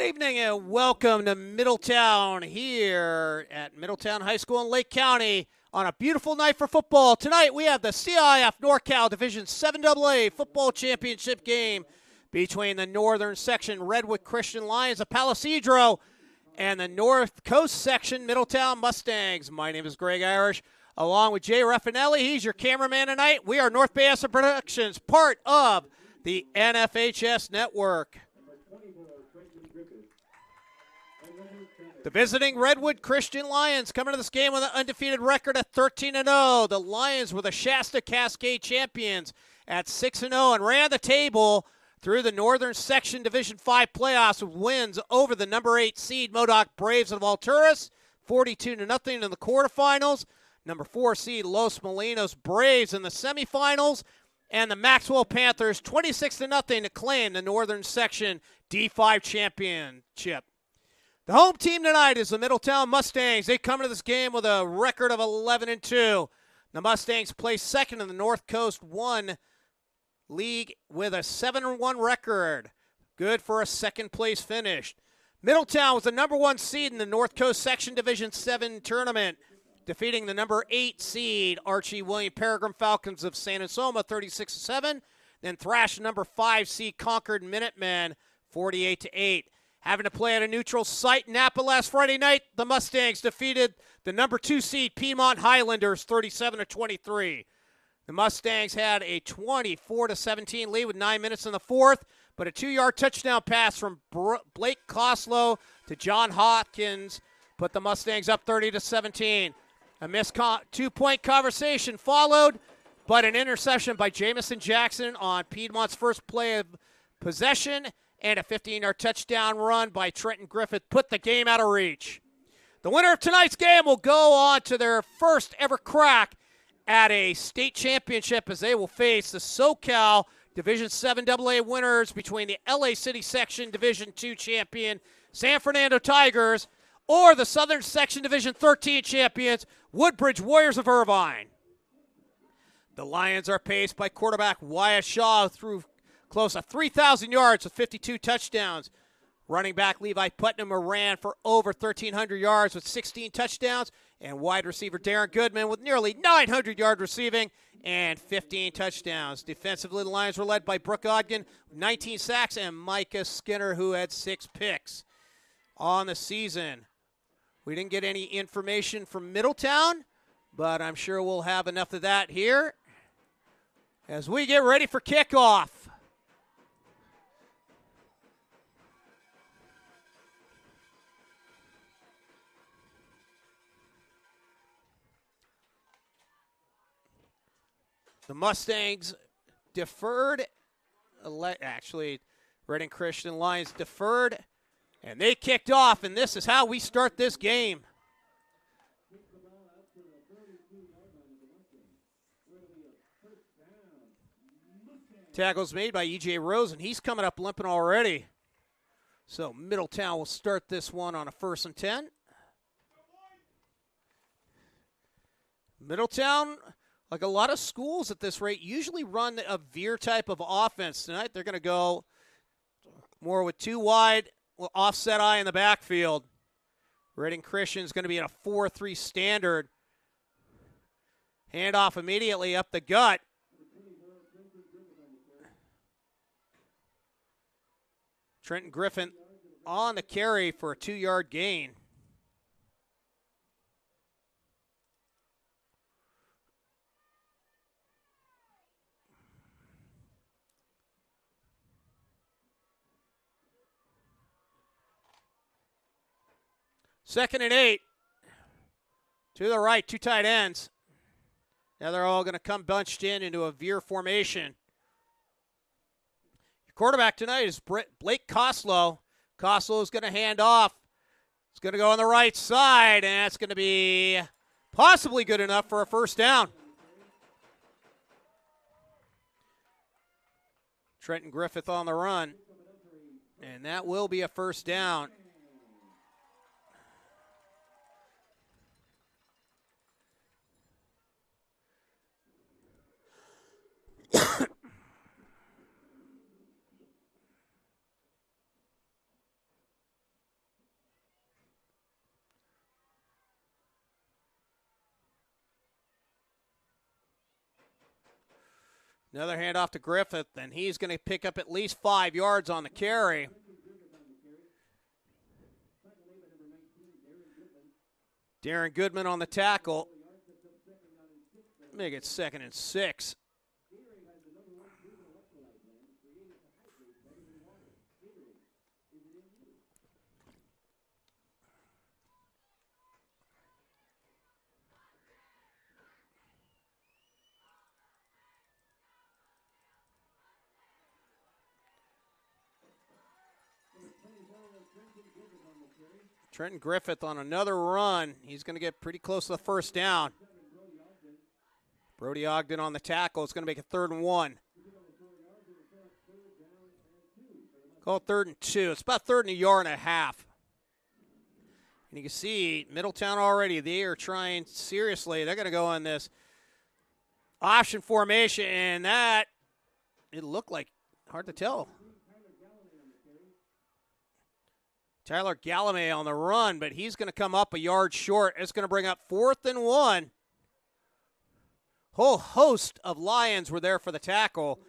evening and welcome to Middletown here at Middletown High School in Lake County on a beautiful night for football. Tonight we have the CIF NorCal Division 7AA Football Championship game between the Northern Section Redwood Christian Lions of Palisadro and the North Coast Section Middletown Mustangs. My name is Greg Irish, along with Jay Raffinelli. He's your cameraman tonight. We are North Bay Asset Productions, part of the NFHS Network. The visiting Redwood Christian Lions coming to this game with an undefeated record at 13-0. The Lions were the Shasta Cascade champions at 6-0 and ran the table through the Northern Section Division 5 playoffs with wins over the number 8 seed Modoc Braves of Alturas, 42-0 in the quarterfinals. Number 4 seed Los Molinos Braves in the semifinals. And the Maxwell Panthers 26-0 to claim the Northern Section D5 championship. The home team tonight is the Middletown Mustangs. They come into this game with a record of 11-2. The Mustangs place second in the North Coast 1 League with a 7-1 record. Good for a second-place finish. Middletown was the number 1 seed in the North Coast Section Division 7 tournament, defeating the number 8 seed Archie William Peregrine Falcons of San Anselmo 36-7, then thrashed number 5 seed Concord Minutemen 48-8. Having to play at a neutral site in Napa last Friday night, the Mustangs defeated the number 2 seed Piedmont Highlanders 37-23. The Mustangs had a 24-17 lead with 9 minutes in the fourth, but a 2-yard touchdown pass from Blake Koslow to John Hopkins put the Mustangs up 30-17. A missed 2-point conversation followed, but an interception by Jamison Jackson on Piedmont's first play of possession and a 15-yard touchdown run by Trenton Griffith put the game out of reach. The winner of tonight's game will go on to their first ever crack at a state championship as they will face the SoCal Division 7 AA winners between the LA City Section Division 2 champion San Fernando Tigers or the Southern Section Division 13 champions Woodbridge Warriors of Irvine. The Lions are paced by quarterback Wyatt Shaw through close to 3,000 yards with 52 touchdowns. Running back Levi Putnam ran for over 1,300 yards with 16 touchdowns. And wide receiver Darren Goodman with nearly 900 yards receiving and 15 touchdowns. Defensively, the Lions were led by Brooke Ogden with 19 sacks and Micah Skinner, who had 6 picks on the season. We didn't get any information from Middletown, but I'm sure we'll have enough of that here as we get ready for kickoff. The Mustangs deferred, actually, Reading Christian Lions deferred, and they kicked off, and this is how we start this game. Tackles made by E.J. Rose, and he's coming up limping already. So Middletown will start this one on a 1st and 10. Middletown, like a lot of schools at this rate, usually run a veer type of offense. Tonight they're going to go more with 2 wide, offset eye in the backfield. Reading Christian's going to be in a 4-3 standard. Handoff immediately up the gut. Trenton Griffin on the carry for a 2-yard gain. Second and 8. To the right, 2 tight ends. Now they're all going to come bunched in into a veer formation. Your quarterback tonight is Blake Koslow. Koslow is going to hand off. It's going to go on the right side, and that's going to be possibly good enough for a 1st down. Trenton Griffith on the run, and that will be a 1st down. Another handoff to Griffith, and he's going to pick up at least 5 yards on the carry. Darren Goodman on the tackle. Make it 2nd and 6. Trenton Griffith on another run. He's going to get pretty close to the first down. Brody Ogden on the tackle. It's going to make it 3rd and 1. Call it 3rd and 2. It's about 3rd and a yard and a half. And you can see Middletown already. They are trying seriously. They're going to go on this option formation, and that, it looked like, hard to tell. Tyler Gallimay on the run, but he's going to come up a yard short. It's going to bring up 4th and 1. Whole host of Lions were there for the tackle.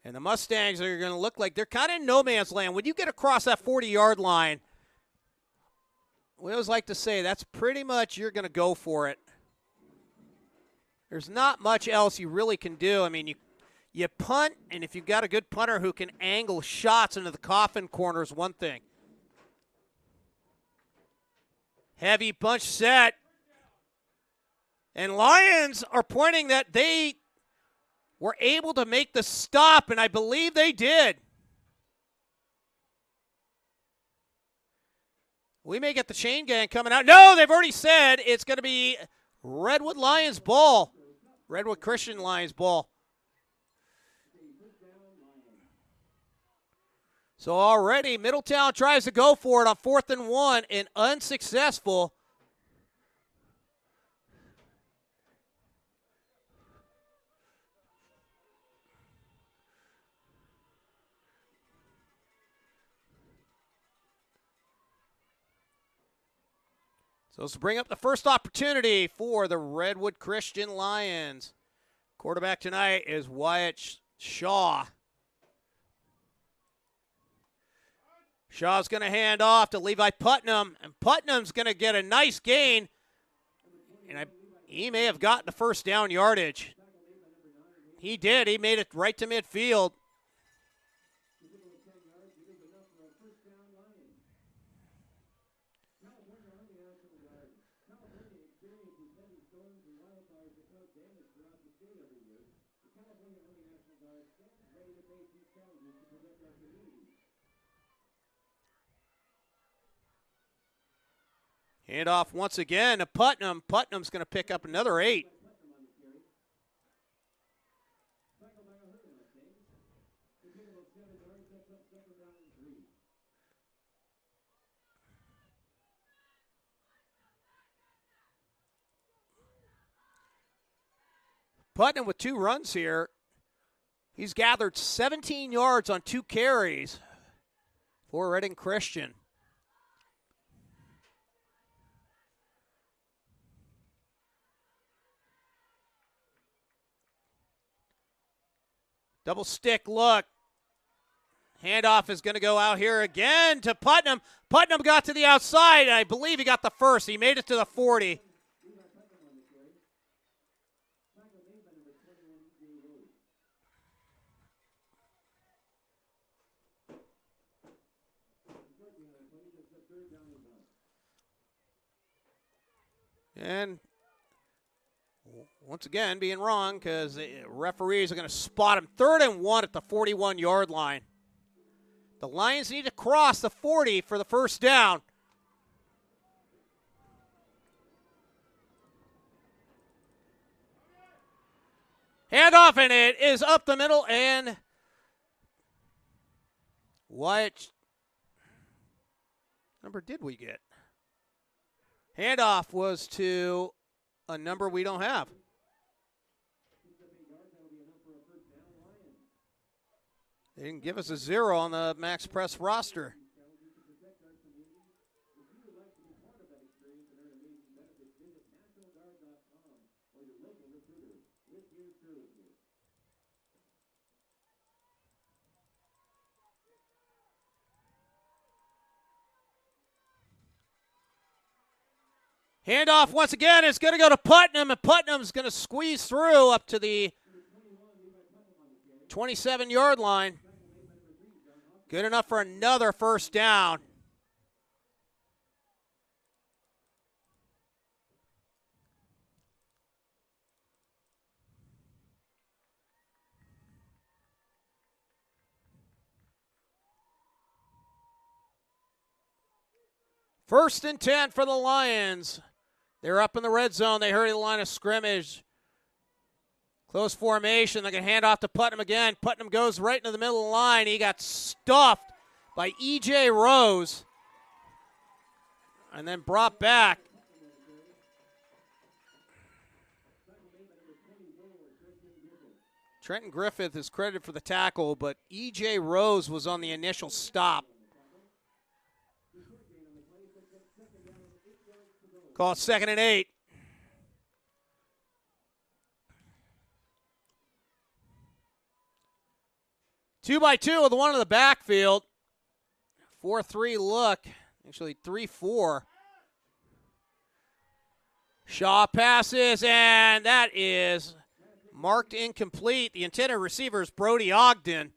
And the Mustangs are going to look like they're kind of in no man's land. When you get across that 40-yard line, we always like to say that's pretty much you're going to go for it. There's not much else you really can do. I mean, you punt, and if you've got a good punter who can angle shots into the coffin corner is one thing. Heavy bunch set. And Lions are pointing that they were able to make the stop, and I believe they did. We may get the chain gang coming out. No, they've already said it's going to be Redwood Lions ball. Redwood Christian Lions ball. So already Middletown tries to go for it on 4th and 1 and unsuccessful. So let's bring up the first opportunity for the Redwood Christian Lions. Quarterback tonight is Wyatt Shaw. Shaw's going to hand off to Levi Putnam, and Putnam's going to get a nice gain. And he may have gotten the first down yardage. He did. He made it right to midfield. Hand off once again to Putnam. Putnam's going to pick up another 8. Putnam with 2 runs here. He's gathered 17 yards on 2 carries for Reading Christian. Double stick look. Handoff is going to go out here again to Putnam. Putnam got to the outside, and I believe he got the first. He made it to the 40. And once again, being wrong because the referees are going to spot him. 3rd and 1 at the 41-yard line. The Lions need to cross the 40 for the first down. Handoff, and it is up the middle, and what number did we get? Handoff was to a number we don't have. They didn't give us a 0 on the Max Press roster. Handoff once again is going to go to Putnam, and Putnam's going to squeeze through up to the 27-yard line. Good enough for another first down. First and 10 for the Lions. They're up in the red zone. They hurry the line of scrimmage. Close formation. They're going to hand off to Putnam again. Putnam goes right into the middle of the line. He got stuffed by E.J. Rose and then brought back. Trenton Griffith is credited for the tackle, but E.J. Rose was on the initial stop. Call it 2nd and 8. Two by two with one in the backfield. 4-3 look. Actually 3-4. Shaw passes, and that is marked incomplete. The intended receiver is Brody Ogden.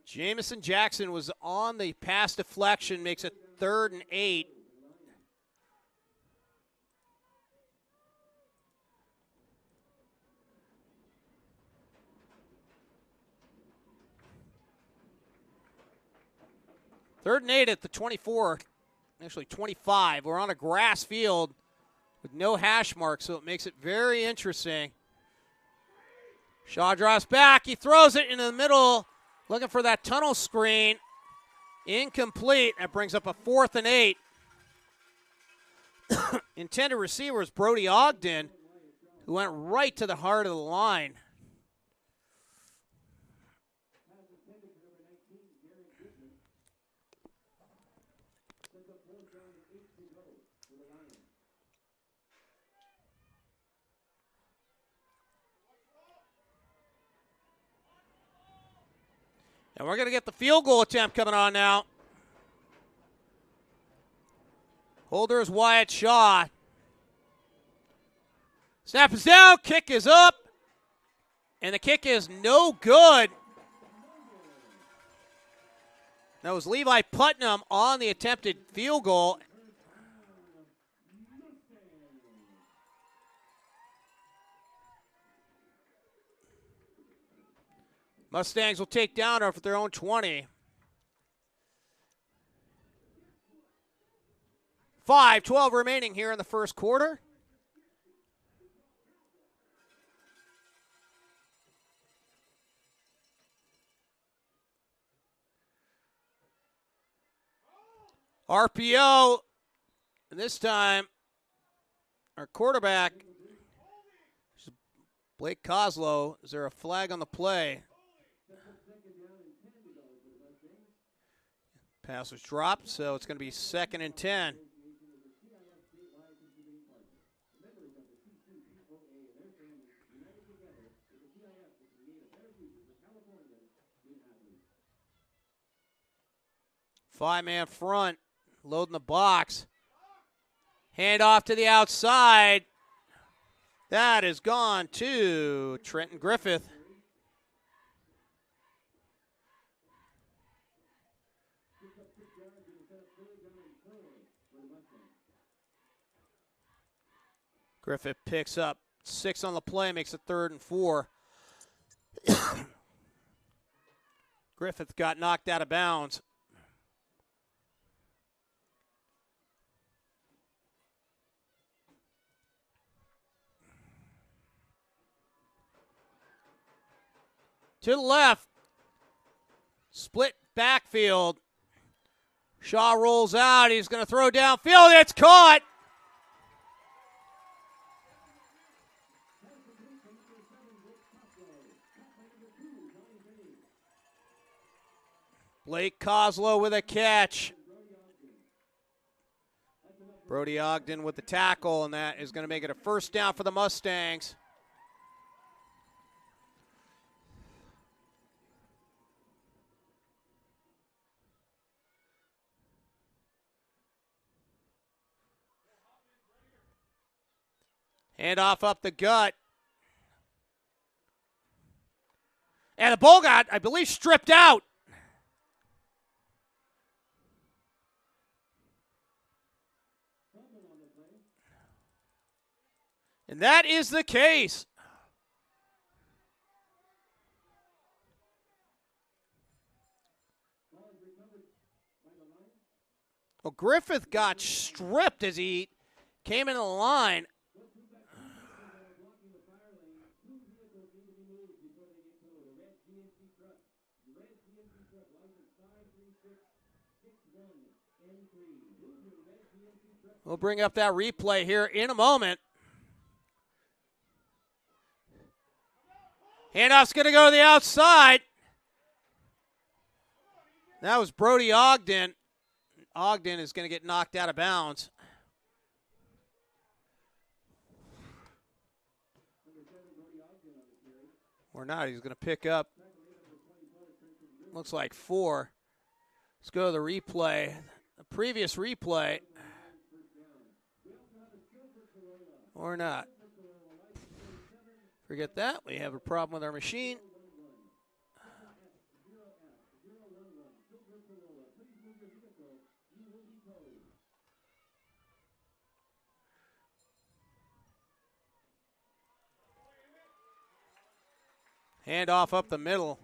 Jamison Jackson was on the pass deflection, makes it 3rd and 8. Third and 8 at the 24, actually 25. We're on a grass field with no hash marks, so it makes it very interesting. Shaw drops back. He throws it into the middle, looking for that tunnel screen. Incomplete. That brings up a 4th and 8. Intended receiver is Brody Ogden, who went right to the heart of the line. And we're going to get the field goal attempt coming on now. Holder is Wyatt Shaw. Snap is down, kick is up, and the kick is no good. That was Levi Putnam on the attempted field goal. Mustangs will take down off their own 20. 5:12 remaining here in the first quarter. RPO, and this time our quarterback, Blake Coslow. Is there a flag on the play? Pass was dropped, so it's going to be 2nd and 10. Five-man front, loading the box. Hand off to the outside. That is gone to Trenton Griffith. Griffith picks up 6 on the play, makes it 3rd and 4. Griffith got knocked out of bounds. To the left, split backfield. Shaw rolls out. He's going to throw downfield. It's caught. Blake Coslow with a catch. Brody Ogden with the tackle, and that is going to make it a first down for the Mustangs. Handoff up the gut. And the ball got, I believe, stripped out. And that is the case. Well, Griffith got stripped as he came into the line. We'll bring up that replay here in a moment. Handoff's going to go to the outside. That was Brody Ogden. Ogden is going to get knocked out of bounds. Or not, he's going to pick up, looks like 4. Let's go to the replay. The previous replay. Or not. Forget that. We have a problem with our machine. Handoff up the middle.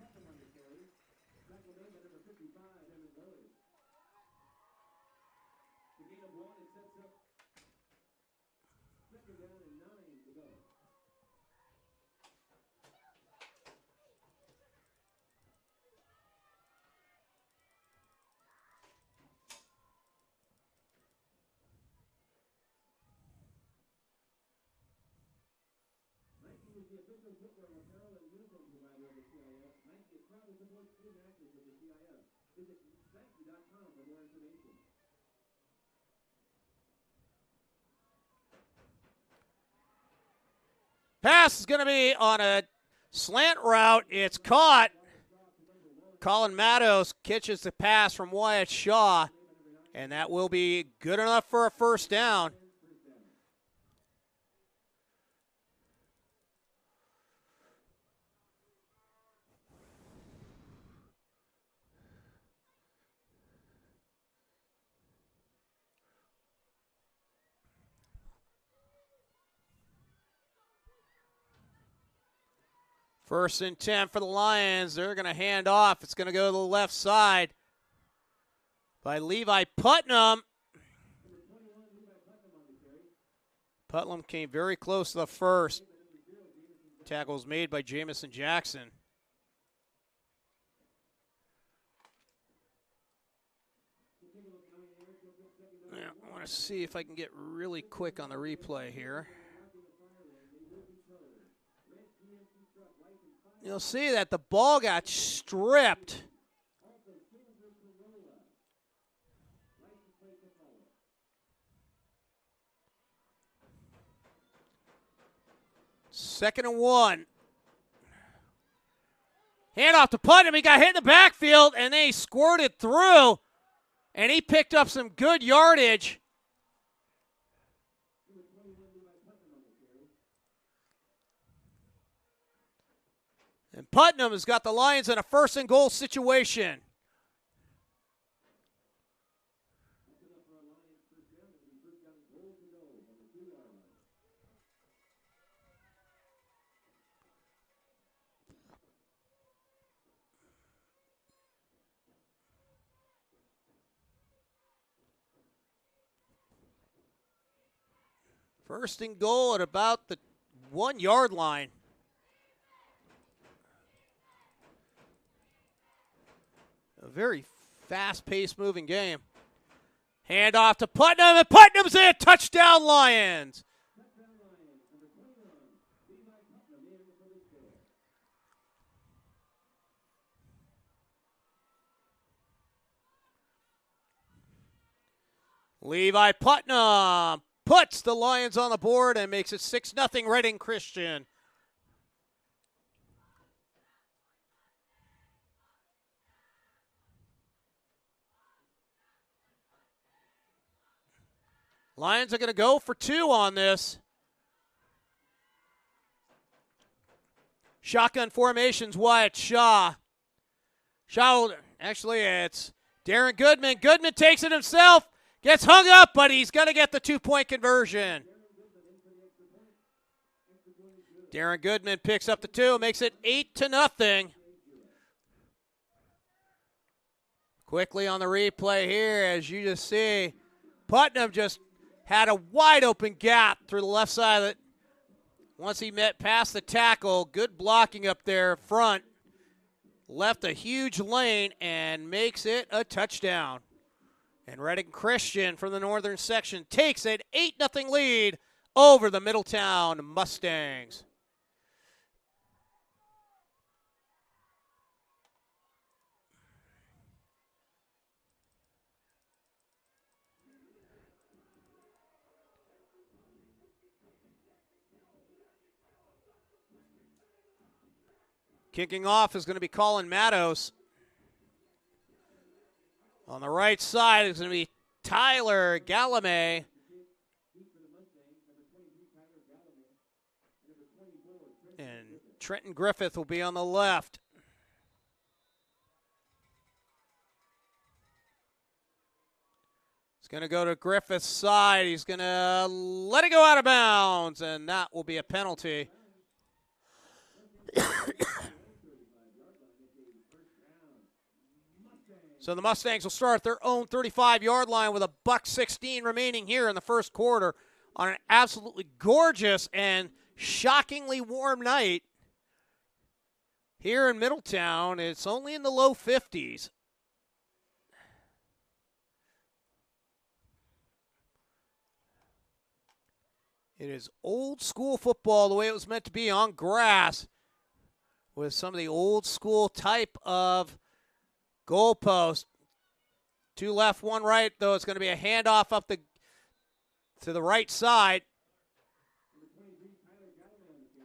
Pass is going to be on a slant route. It's caught. Colin Mattos catches the pass from Wyatt Shaw, and that will be good enough for a first down. First and 10 for the Lions. They're going to hand off. It's going to go to the left side by Levi Putnam. Putnam came very close to the first. Tackles made by Jamison Jackson. Yeah, I want to see if I can get really quick on the replay here. You'll see that the ball got stripped. Second and 1. Handoff to Putnam. He got hit in the backfield, and then he squirted through, and he picked up some good yardage. And Putnam has got the Lions in a first and goal situation. First and goal at about the 1 yard line. A very fast-paced moving game. Handoff to Putnam, and Putnam's in. Touchdown, Lions. Levi Putnam puts the Lions on the board and makes it 6-0 Reading Christian. Lions are going to go for 2 on this. Shotgun formations, Wyatt Shaw. Actually, it's Darren Goodman. Goodman takes it himself. Gets hung up, but he's going to get the 2-point conversion. Darren Goodman picks up the 2, makes it 8-0. Quickly on the replay here, as you just see, Putnam just had a wide open gap through the left side of it. Once he met past the tackle, good blocking up there front. Left a huge lane and makes it a touchdown. And Reading Christian from the northern section takes an 8-0 lead over the Middletown Mustangs. Kicking off is going to be Colin Mattos. On the right side is going to be Tyler Gallimay. And Trenton Griffith will be on the left. It's going to go to Griffith's side. He's going to let it go out of bounds, and that will be a penalty. So the Mustangs will start at their own 35-yard line with a $1:16 remaining here in the first quarter on an absolutely gorgeous and shockingly warm night. Here in Middletown, it's only in the low 50s. It is old school football the way it was meant to be on grass with some of the old school type of goalpost. 2 left, 1 right, though. It's going to be a handoff up to the right side.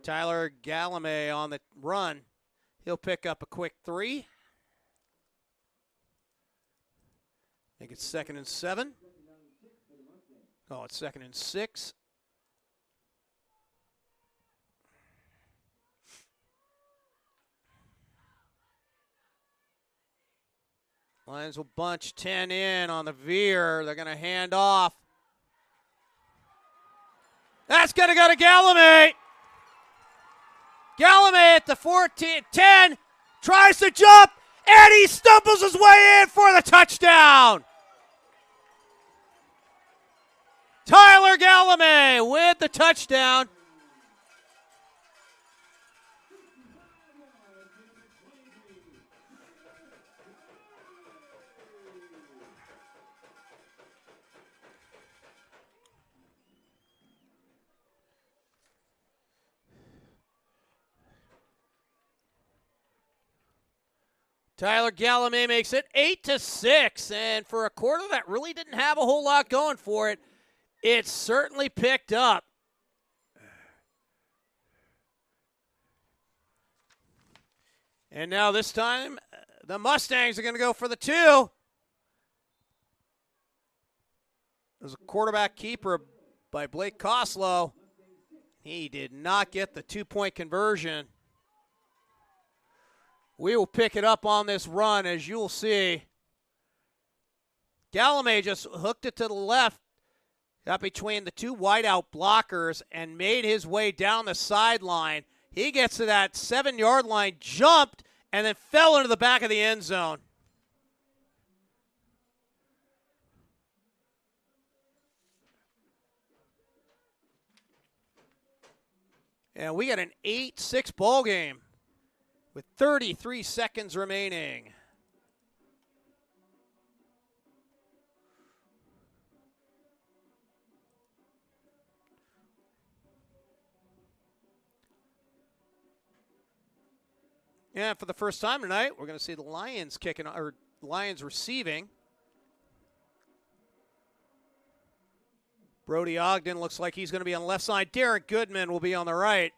Tyler Gallimay on the run. He'll pick up a quick 3. I think it's 2nd and 7. Oh, it's 2nd and 6. Lions will bunch 10 in on the veer. They're going to hand off. That's going to go to Gallimay. Gallimay at the 10, tries to jump, and he stumbles his way in for the touchdown. Tyler Gallimay with the touchdown. Tyler Gallimay makes it 8-6, and for a quarter that really didn't have a whole lot going for it, it certainly picked up. And now this time, the Mustangs are going to go for the 2. There's a quarterback keeper by Blake Coslow. He did not get the 2-point conversion. We will pick it up on this run, as you'll see. Gallimay just hooked it to the left, got between the 2 wideout blockers, and made his way down the sideline. He gets to that 7-yard line, jumped, and then fell into the back of the end zone. And we got an 8-6 ball game with 33 seconds remaining. And for the first time tonight, we're going to see the Lions kicking, or Lions receiving. Brody Ogden looks like he's going to be on the left side. Darren Goodman will be on the right.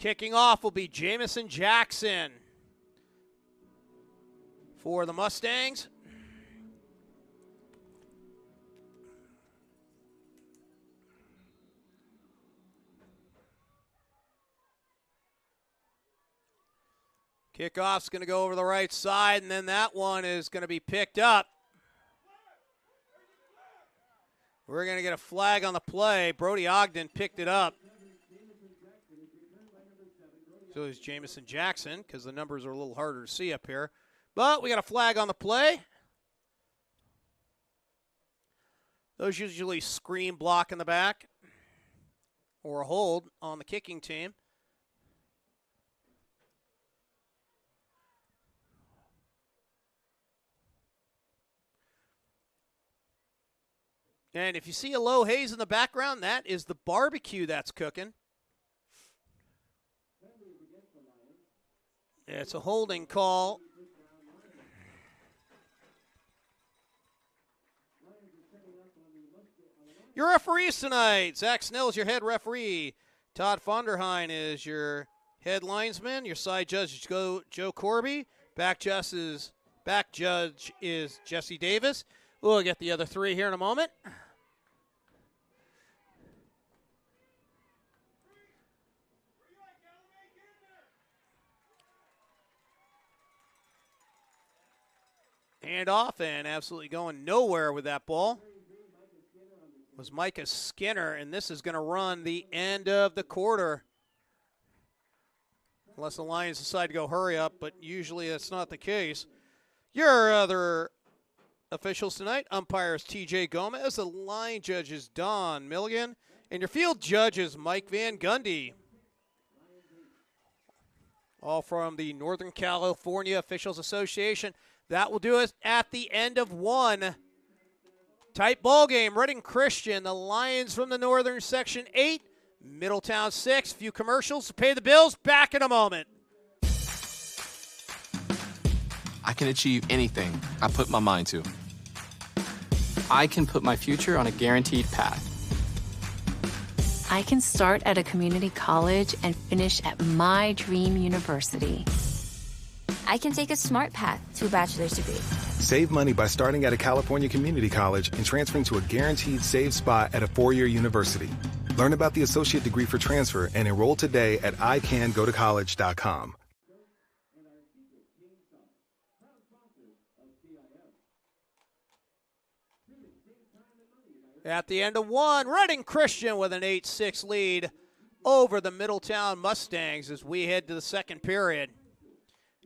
Kicking off will be Jamison Jackson for the Mustangs. Kickoff's going to go over the right side, and then that one is going to be picked up. We're going to get a flag on the play. Brody Ogden picked it up. So is Jamison Jackson, because the numbers are a little harder to see up here. But we got a flag on the play. Those usually screen block in the back or a hold on the kicking team. And if you see a low haze in the background, that is the barbecue that's cooking. It's a holding call. Your referees tonight. Zach Snell is your head referee. Todd Fonderheim is your head linesman. Your side judge is Joe Corby. Back judge is Jesse Davis. We'll get the other three here in a moment. Hand off and absolutely going nowhere with that ball was Micah Skinner, and this is going to run the end of the quarter. Unless the Lions decide to go hurry up, but usually that's not the case. Your other officials tonight, umpires T.J. Gomez, the line judges Don Milligan, and your field judges Mike Van Gundy. All from the Northern California Officials Association. That will do it at the end of one. Tight ball game. Reading Christian, the Lions from the Northern Section 8, Middletown 6. Few commercials to pay the bills. Back in a moment. I can achieve anything I put my mind to. I can put my future on a guaranteed path. I can start at a community college and finish at my dream university. I can take a smart path to a bachelor's degree. Save money by starting at a California community college and transferring to a guaranteed saved spot at a four-year university. Learn about the associate degree for transfer and enroll today at icangotocollege.com. At the end of one, Reading Christian with an 8-6 lead over the Middletown Mustangs as we head to the second period.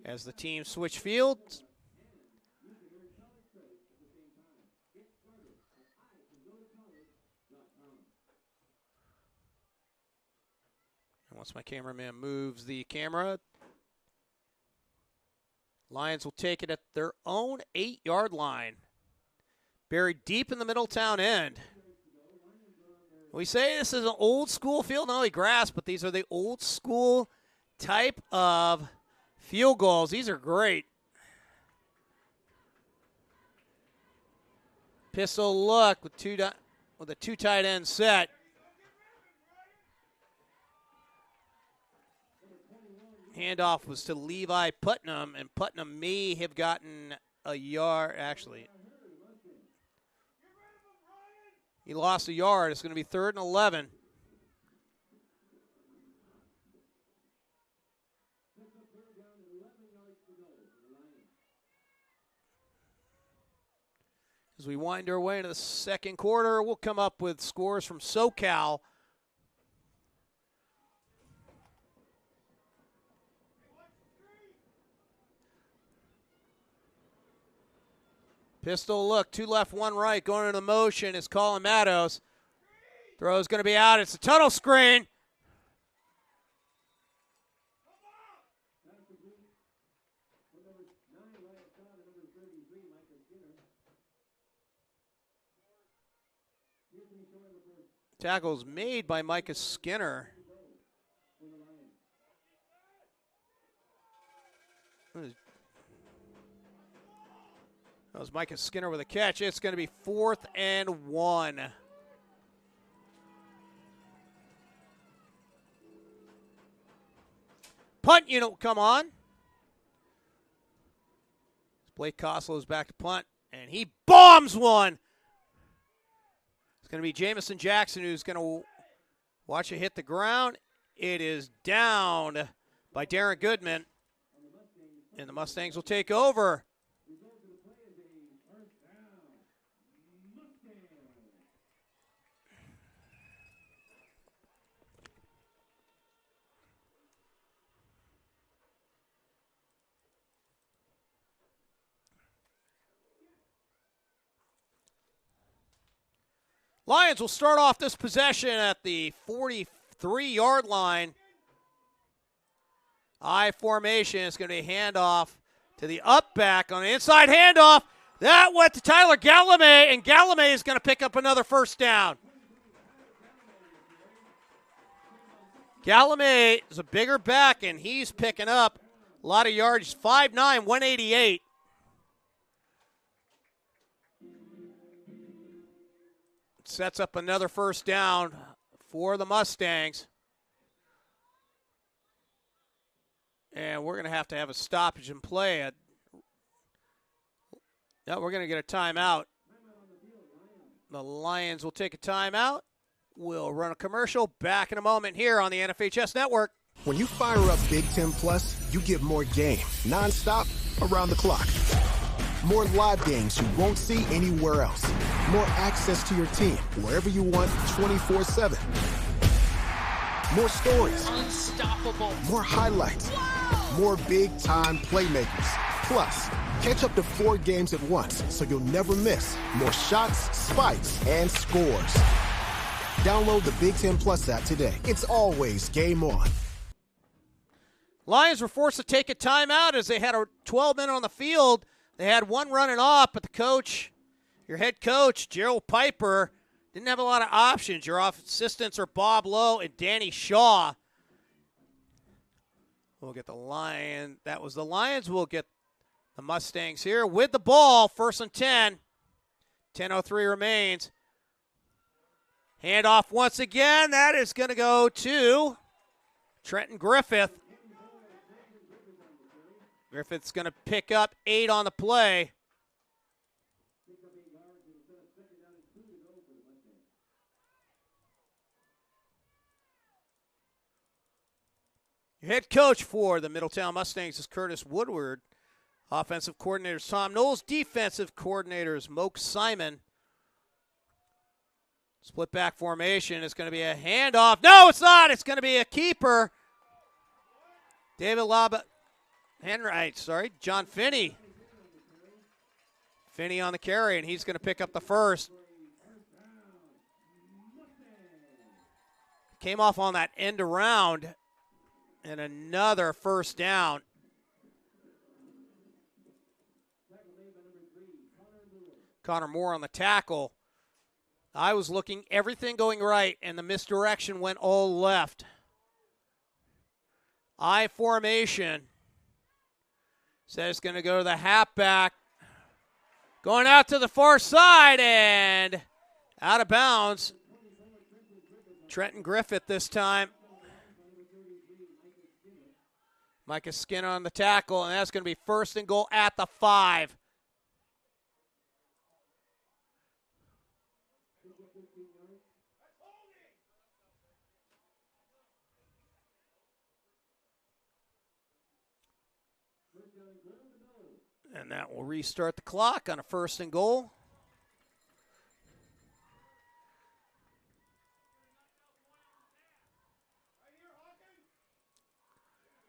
As the teams switch fields. And once my cameraman moves the camera, Lions will take it at their own 8-yard line. Buried deep in the Middletown end. We say this is an old school field, not only grass, but these are the old school type of field goals. These are great. Pistol look with a two tight end set. Handoff was to Levi Putnam, and Putnam may have gotten a yard. Actually, he lost a yard. It's going to be 3rd and 11. As we wind our way into the second quarter, we'll come up with scores from SoCal. Pistol look, 2 left, 1 right, going into motion is Colin Matos. Throw is going to be out. It's a tunnel screen. Tackles made by Micah Skinner. That was Micah Skinner with a catch. It's going to be 4th and 1. punt unit will come on. Blake Koslow is back to punt, and he bombs one. It's going to be Jamison Jackson who's going to watch it hit the ground. It is down by Darren Goodman, and the Mustangs will take over. Lions will start off this possession at the 43-yard line. I formation. It's going to be a handoff to the up back on the inside handoff. That went to Tyler Gallimay, and Gallimay is going to pick up another first down. Gallimay is a bigger back, and he's picking up a lot of yards. 5'9", 188. Sets up another first down for the Mustangs. And we're going to have a stoppage in play. No, we're going to get a timeout. The Lions will take a timeout. We'll run a commercial. Back in a moment here on the NFHS Network. When you fire up Big Ten Plus, you get more game, nonstop, around the clock. More live games you won't see anywhere else. More access to your team wherever you want 24/7. More stories. Unstoppable. More highlights. Wow. More big-time playmakers. Plus, catch up to 4 games at once so you'll never miss more shots, spikes, and scores. Download the Big Ten Plus app today. It's always game on. Lions were forced to take a timeout as they had a 12-minute on the field. They had one running off, but the coach, your head coach, Gerald Piper, didn't have a lot of options. Your assistants are Bob Lowe and Danny Shaw. We'll get the Lions. That was the Lions. We'll get the Mustangs here with the ball. 1st and 10. 10:03 remains. Handoff once again. That is going to go to Trenton Griffith. Griffith's going to pick up 8 on the play. Your head coach for the Middletown Mustangs is Curtis Woodward. Offensive coordinator is Tom Knowles. Defensive coordinator is Moke Simon. Split back formation. It's going to be a handoff. No, it's not. It's going to be a keeper. John Finney. Finney on the carry, and he's going to pick up the first. Came off on that end around, and another first down. Connor Moore on the tackle. I was looking, everything going right, and the misdirection went all left. I formation. Says it's going to go to the halfback. Going out to the far side and out of bounds. Trenton Griffith this time. Micah Skinner on the tackle, and that's going to be 1st and goal at the 5. And that will restart the clock on a 1st and goal.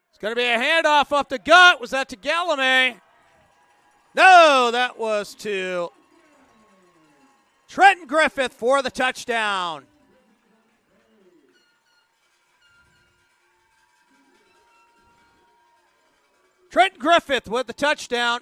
It's going to be a handoff up the gut. Was that to Gallimay? No, that was to Trenton Griffith for the touchdown. Trenton Griffith with the touchdown.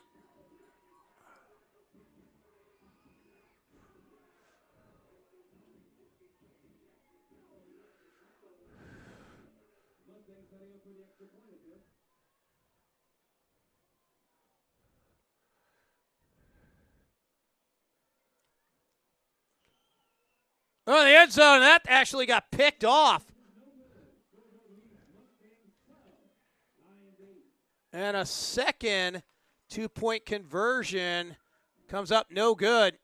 Oh, the end zone, that actually got picked off. And a second two-point conversion comes up no good.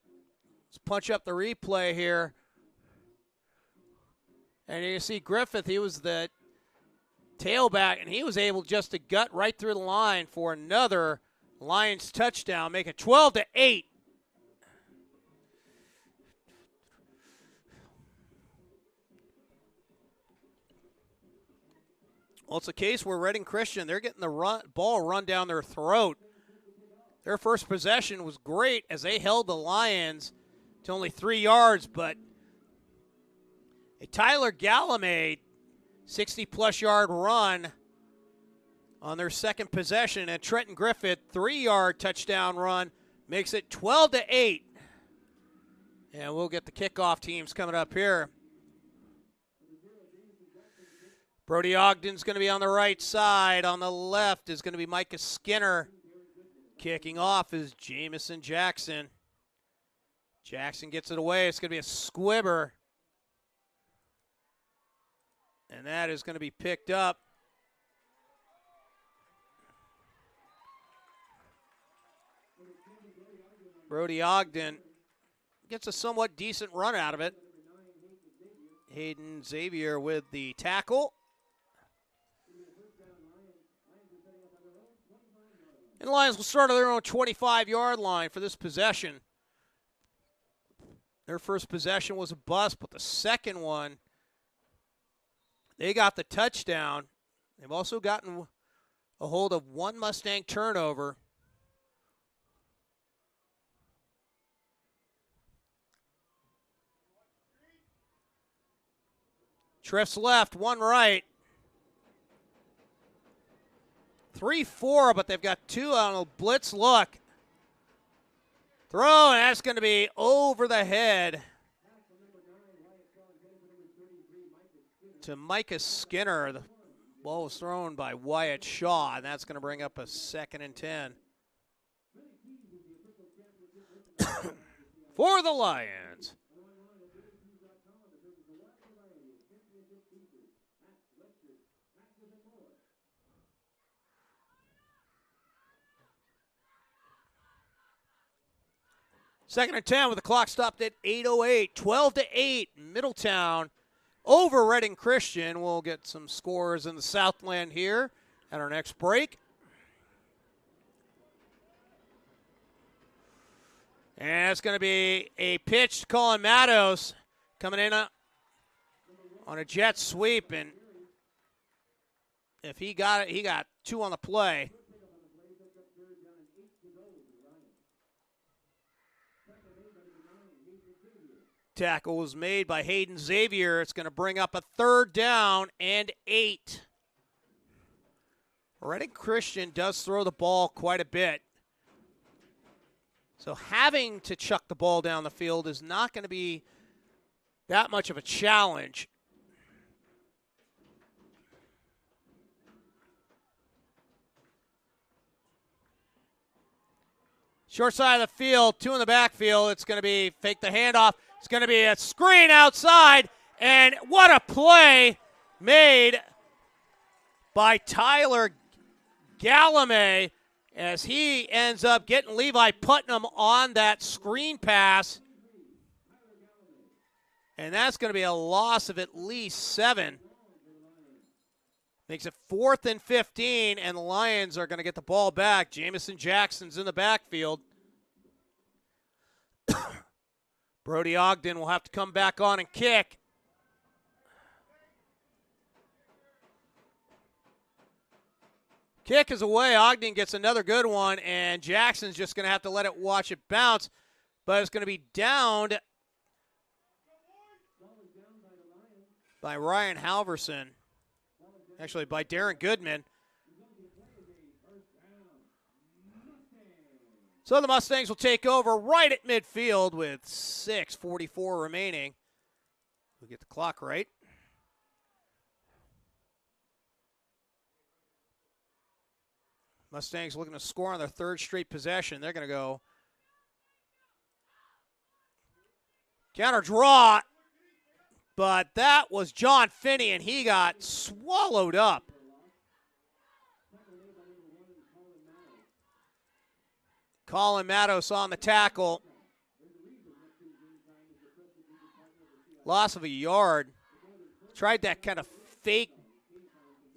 Let's punch up the replay here. And you see Griffith, he was the tailback, and he was able just to gut right through the line for another Lions touchdown, make it 12-8. Well, it's a case where Reading Christian, they're getting the ball run down their throat. Their first possession was great as they held the Lions to only 3 yards, but a Tyler Gallimay 60-plus yard run on their second possession, and Trenton Griffith 3-yard touchdown run makes it 12-8. And we'll get the kickoff teams coming up here. Brody Ogden's going to be on the right side. On the left is going to be Micah Skinner. Kicking off is Jamison Jackson. Jackson gets it away. It's going to be a squibber. And that is going to be picked up. Brody Ogden gets a somewhat decent run out of it. Hayden Xavier with the tackle. And the Lions will start on their own 25-yard line for this possession. Their first possession was a bust, but the second one, they got the touchdown. They've also gotten a hold of one Mustang turnover. Trips left, one right. 3-4, but they've got two on a blitz look. Throw, and that's going to be over the head to Micah Skinner. The ball was thrown by Wyatt Shaw, and that's going to bring up a 2nd and 10. For the Lions. Second and 10 with the clock stopped at 8:08. 12-8, Middletown over Reading Christian. We'll get some scores in the Southland here at our next break. And it's going to be a pitch to Colin Mattos coming in on a jet sweep. And if he got it, he got two on the play. Tackle was made by Hayden Xavier. It's going to bring up a 3rd down and 8. Reading Christian does throw the ball quite a bit. So having to chuck the ball down the field is not going to be that much of a challenge. Short side of the field, two in the backfield. It's going to be fake the handoff. It's going to be a screen outside, and what a play made by Tyler Gallimay as he ends up getting Levi Putnam on that screen pass. And that's going to be a loss of at least 7. Makes it 4th and 15, and the Lions are going to get the ball back. Jamison Jackson's in the backfield. Brody Ogden will have to come back on and kick. Kick is away. Ogden gets another good one, and Jackson's just going to have to let it watch it bounce. But it's going to be downed by Ryan Halverson. Actually, by Darren Goodman. So the Mustangs will take over right at midfield with 6:44 remaining. We'll get the clock right. Mustangs looking to score on their 3rd straight possession. They're going to go counter draw, but that was John Finney, and he got swallowed up. Colin Matos on the tackle. Loss of a yard. Tried that kind of fake,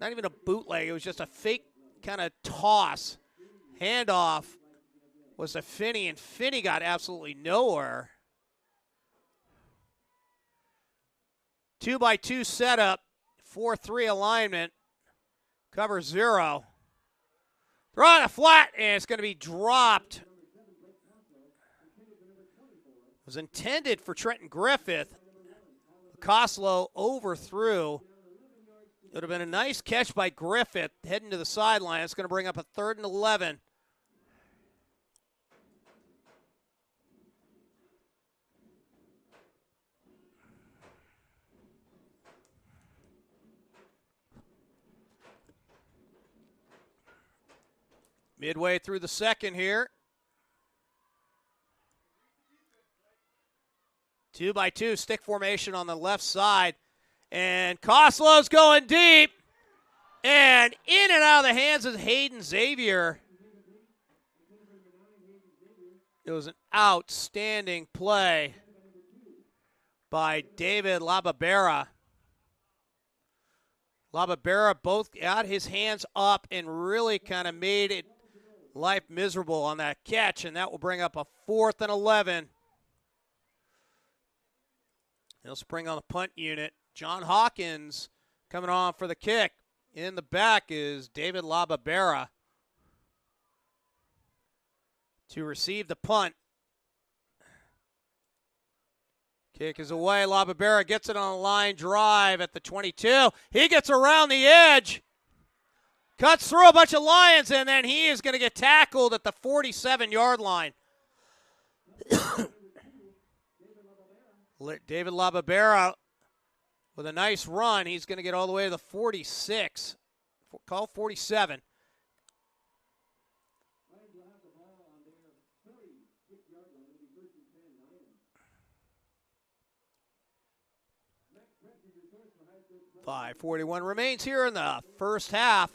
not even a bootleg, it was just a fake kind of toss. Handoff was to Finney, and Finney got absolutely nowhere. 2-by-2 setup, 4-3 alignment, cover 0. Throw on a flat, and it's going to be dropped. It was intended for Trenton Griffith. Coslow overthrew. It would have been a nice catch by Griffith heading to the sideline. It's going to bring up a 3rd and 11. Midway through the second here. 2-by-2 stick formation on the left side. And Coslow's going deep. And in and out of the hands of Hayden Xavier. It was an outstanding play by David Lababera. Lababera both got his hands up and really kind of made it life miserable on that catch. And that will bring up a 4th and 11. They'll spring on the punt unit. John Hawkins coming on for the kick. In the back is David Lababera to receive the punt. Kick is away. Lababera gets it on a line drive at the 22. He gets around the edge. Cuts through a bunch of Lions, and then he is going to get tackled at the 47-yard line. David Lababera with a nice run. He's going to get all the way to the 46. Call 47. .541 remains here in the first half.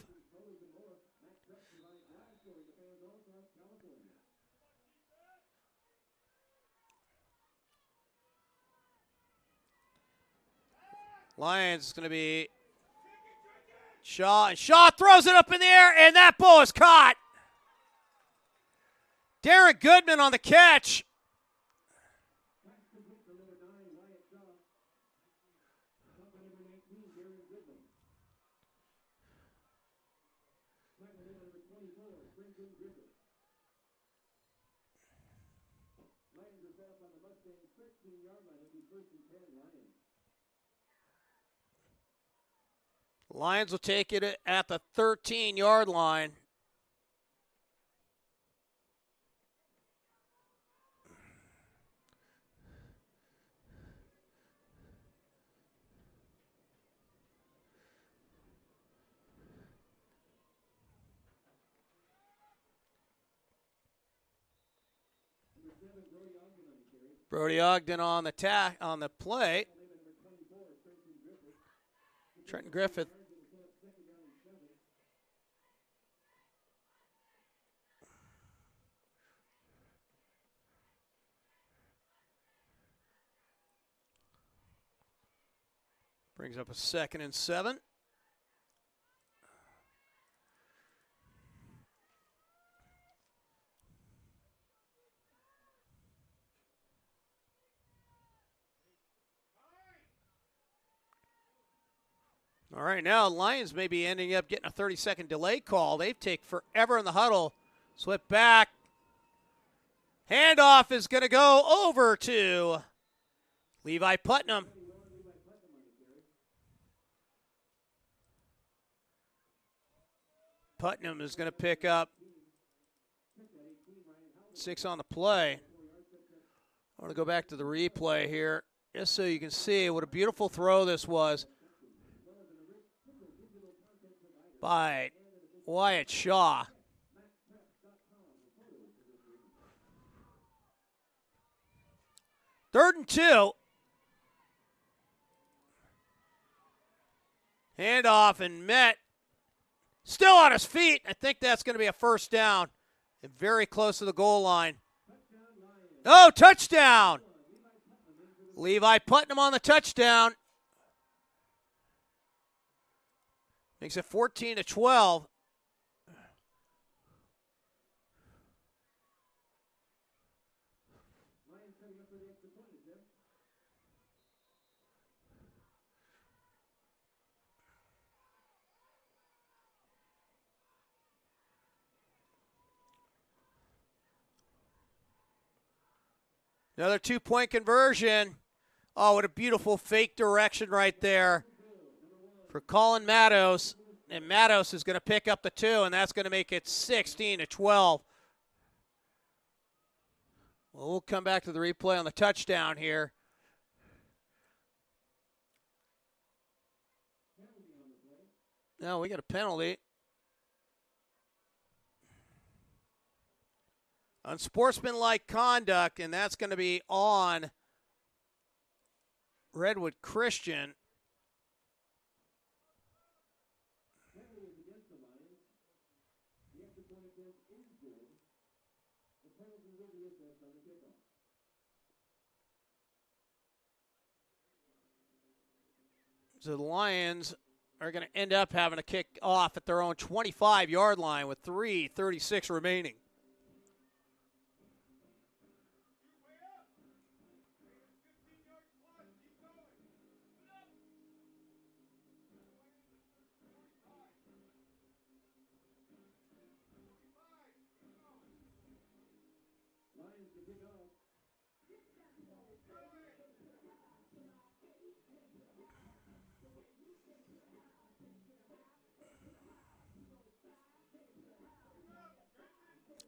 Lions is going to be Shaw, and Shaw throws it up in the air, and that ball is caught. Darren Goodman on the catch. Lions will take it at the 13-yard line. Brody Ogden on the play. Trenton Griffith. Brings up a 2nd and 7. All right, now Lions may be ending up getting a 30-second delay call. They take forever in the huddle. Slip back. Handoff is going to go over to Levi Putnam. Putnam is going to pick up 6 on the play. I want to go back to the replay here just so you can see what a beautiful throw this was by Wyatt Shaw. Third and 2. Handoff and Met still on his feet. I think that's going to be a first down and very close to the goal line. Oh, touchdown! Levi Putnam on the touchdown. Makes it 14-12. Another 2-point conversion. Oh, what a beautiful fake direction right there for Colin Mattos. And Mattos is going to pick up the 2, and that's going to make it 16-12. Well, we'll come back to the replay on the touchdown here. No, we got a penalty. Unsportsmanlike conduct, and that's going to be on Redwood Christian. So the Lions are going to end up having a kick off at their own 25-yard line with 3:36 remaining.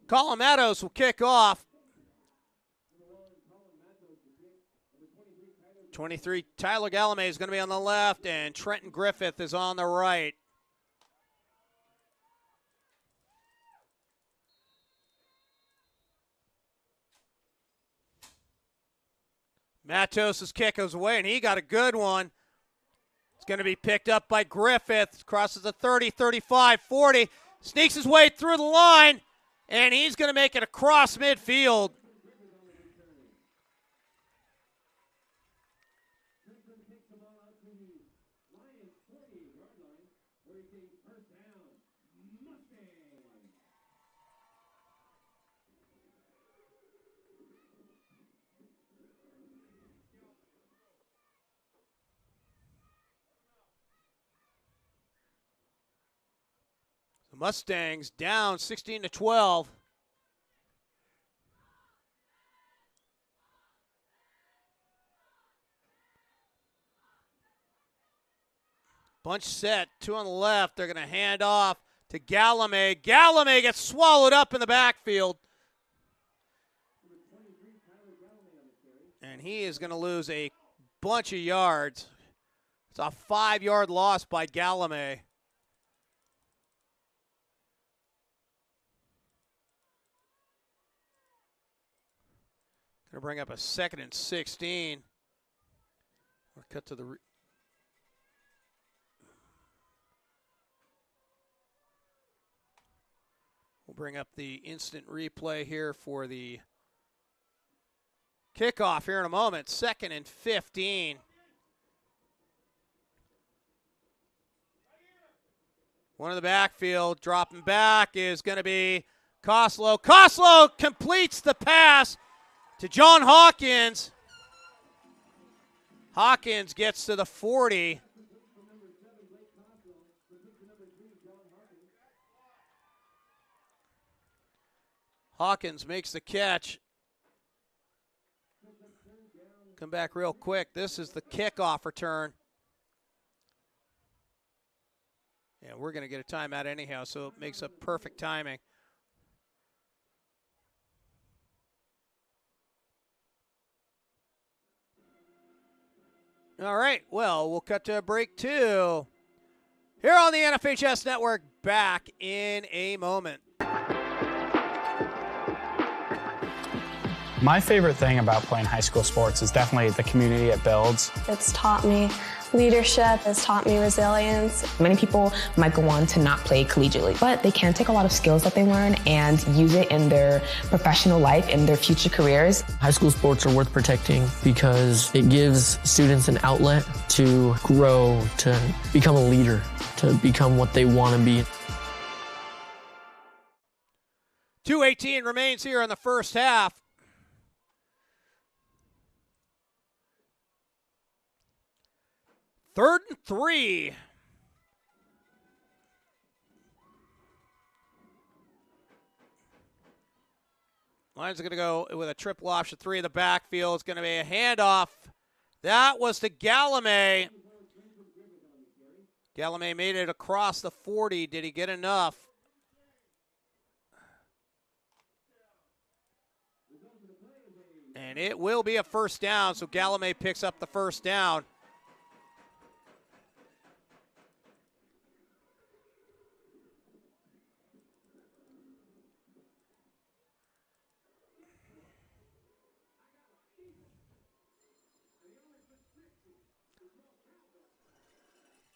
Colin Mattos will kick off. 23, Tyler Gallimay is going to be on the left, and Trenton Griffith is on the right. Mattos' kick goes away, and he got a good one. It's going to be picked up by Griffith. Crosses the 30, 35, 40. Sneaks his way through the line. And he's going to make it across midfield. The Mustangs down 16-12. Bunch set, 2 on the left. They're going to hand off to Gallimay. Gallimay gets swallowed up in the backfield. And he is going to lose a bunch of yards. It's a 5-yard loss by Gallimay. Going to bring up a 2nd and 16. We'll cut to the we'll bring up the instant replay here for the kickoff here in a moment. 2nd and 15. One in the backfield, dropping back is going to be Koslow. Koslow completes the pass to John Hawkins. Hawkins gets to the 40. Hawkins makes the catch. Come back real quick. This is the kickoff return. Yeah, we're going to get a timeout anyhow, so it makes up perfect timing. All right, well, we'll cut to a break two. Here on the NFHS Network, back in a moment. My favorite thing about playing high school sports is definitely the community it builds. It's taught me Leadership has taught me resilience. Many people might go on to not play collegiately, but they can take a lot of skills that they learn and use it in their professional life, in their future careers. High school sports are worth protecting because it gives students an outlet to grow, to become a leader, to become what they want to be. 2:18 remains here in the first half. Third and 3. Lions are going to go with a triple option 3 in the backfield. It's going to be a handoff. That was to Gallimay. Gallimay made it across the 40. Did he get enough? And it will be a first down, so Gallimay picks up the first down.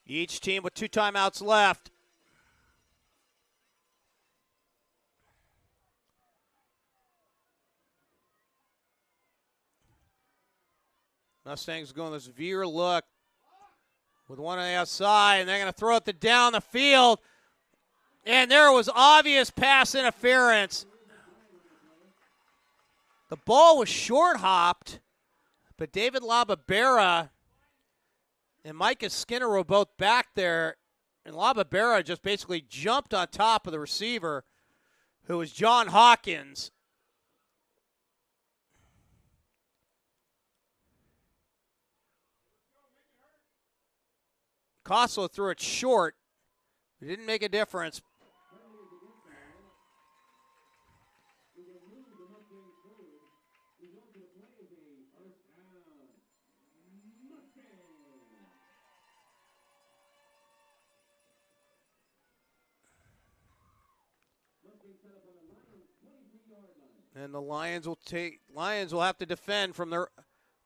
Each team with 2 timeouts left. Mustangs going this veer look with one on the outside, and they're going to throw it down the field. And there was obvious pass interference. The ball was short hopped, but David Lababera and Micah Skinner were both back there, and Lababera just basically jumped on top of the receiver, who was John Hawkins. Costolo threw it short. It didn't make a difference. And the Lions will have to defend from their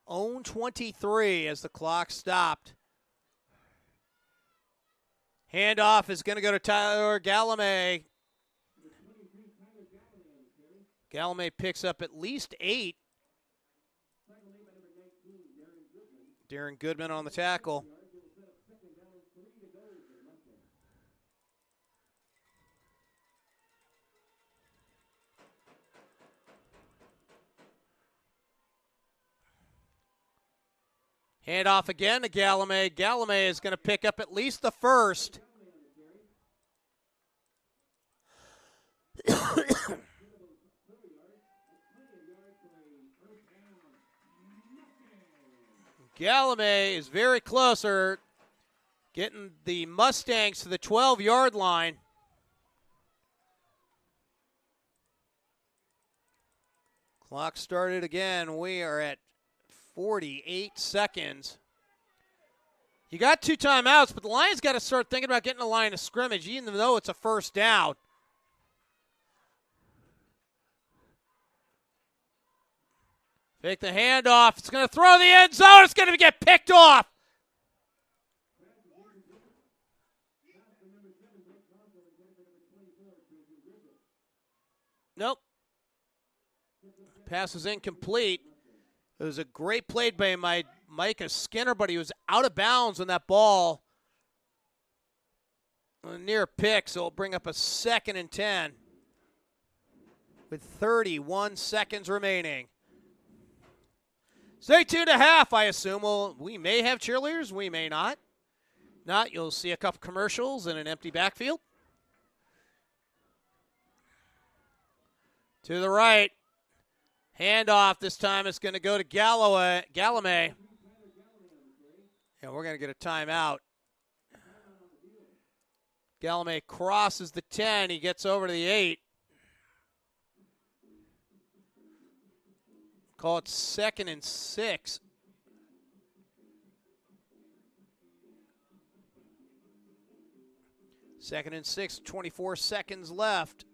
own 23 as the clock stopped. Handoff is going to go to Tyler Gallimay. Gallimay picks up at least 8. Darren Goodman on the tackle. Handoff again to Gallimay. Gallimay is going to pick up at least the first. Gallimay is very closer, getting the Mustangs to the 12-yard line. Clock started again. We are at 48 seconds. You got 2 timeouts, but the Lions got to start thinking about getting a line of scrimmage, even though it's a first down. Fake the handoff. It's going to throw the end zone. It's going to get picked off. Nope. Pass was incomplete. It was a great play by Micah Skinner, but he was out of bounds on that ball. A near pick, so it'll bring up a 2nd and 10 with 31 seconds remaining. Stay tuned to half, I assume. Well, we may have cheerleaders, we may not. Not, you'll see a couple commercials and an empty backfield. To the right. Handoff, this time it's going to go to Gallimay. And we're going to get a timeout. Gallimay crosses the 10. He gets over to the 8. Call it 2nd and 6. Second and 6, 24 seconds left.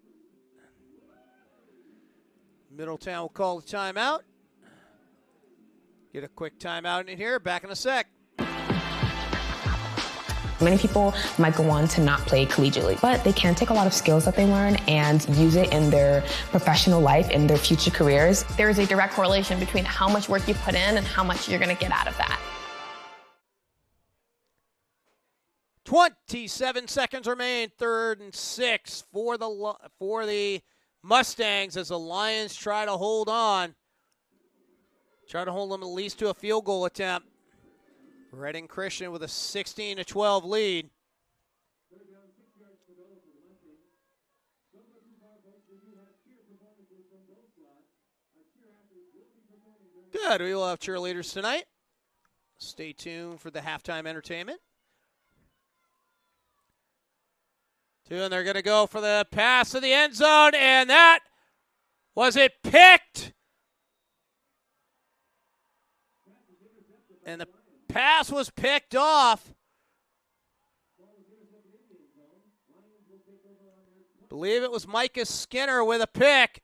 Middletown will call the timeout. Get a quick timeout in here. Back in a sec. Many people might go on to not play collegiately, but they can take a lot of skills that they learn and use it in their professional life, in their future careers. There is a direct correlation between how much work you put in and how much you're going to get out of that. 27 seconds remain, 3rd and 6 for the Mustangs as the Lions try to hold on. Try to hold them at least to a field goal attempt. Reading Christian with a 16-12 lead. Good, we will have cheerleaders tonight. Stay tuned for the halftime entertainment. And they're going to go for the pass to the end zone, and that was it picked. And the pass was picked off. I believe it was Micah Skinner with a pick.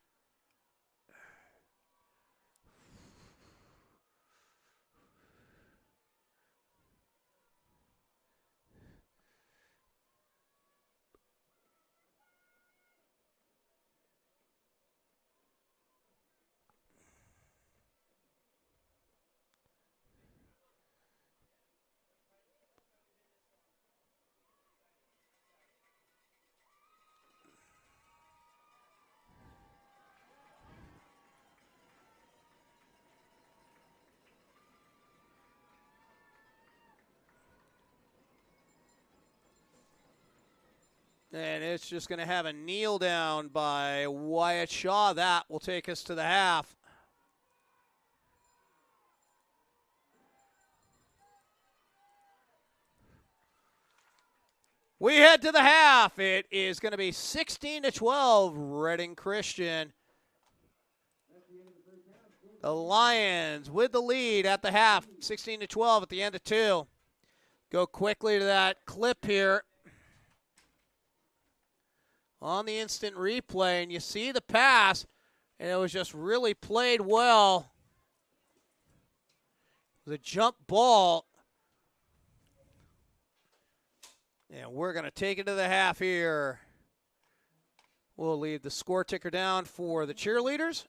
And it's just going to have a kneel down by Wyatt Shaw. That will take us to the half. We head to the half. It is going to be 16-12, Reading Christian. The Lions with the lead at the half, 16-12 at the end of 2. Go quickly to that clip here on the instant replay, and you see the pass, and it was just really played well. The jump ball. And we're going to take it to the half here. We'll leave the score ticker down for the cheerleaders.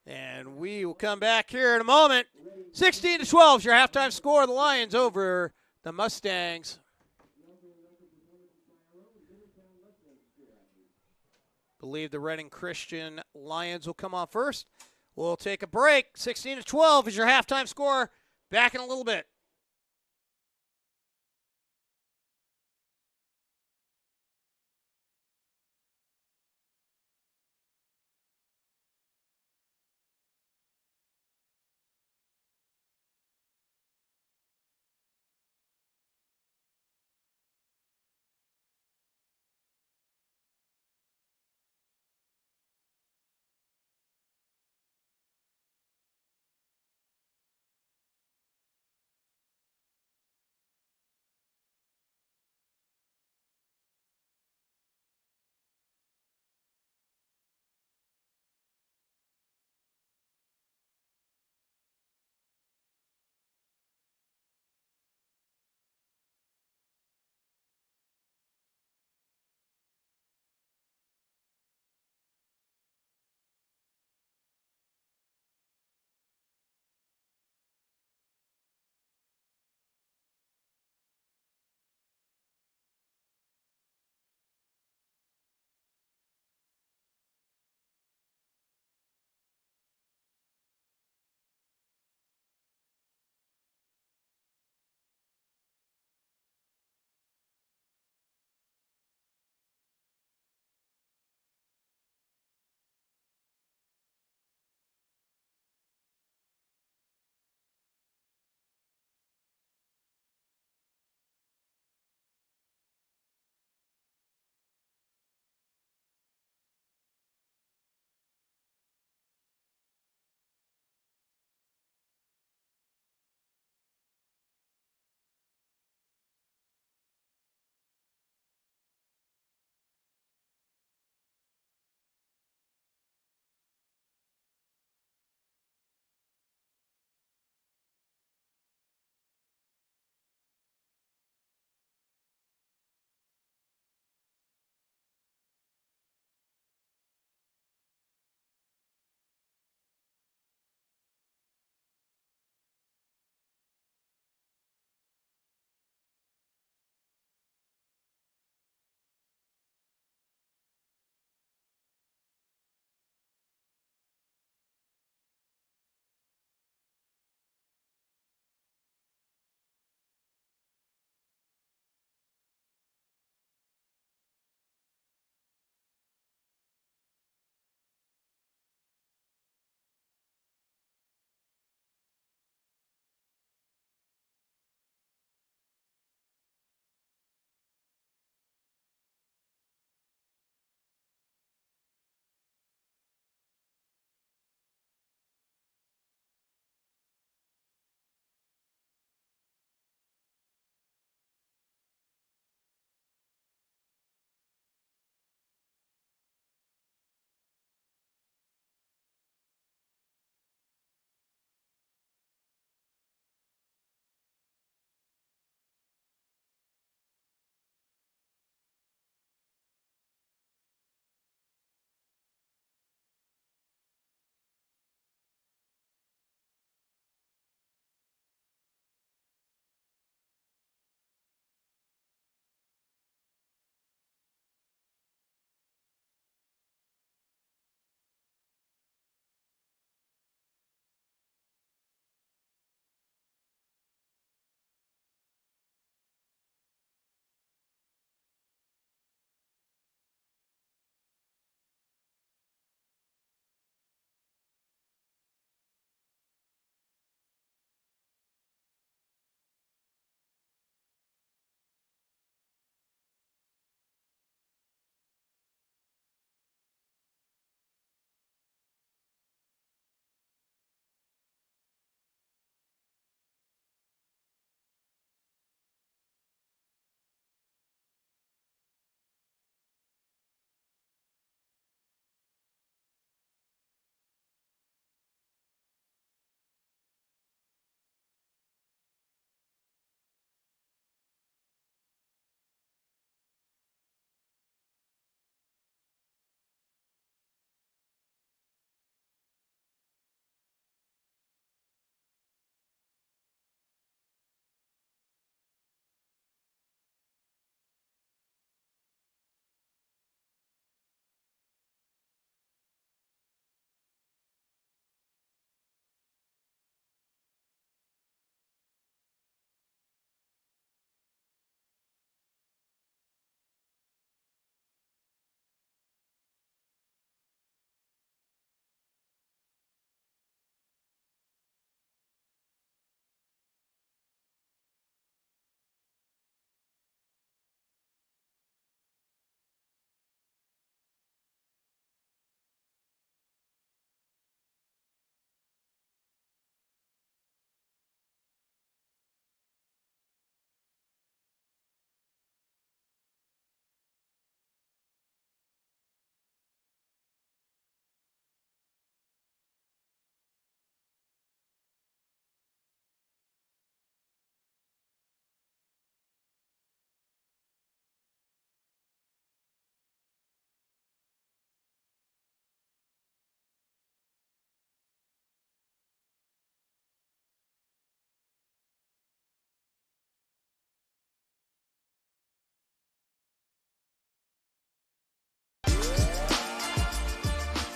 And we will come back here in a moment. 16-12 is your halftime score. The Lions over the Mustangs. Believe the Reading Christian Lions will come on first. We'll take a break. 16-12 is your halftime score. Back in a little bit.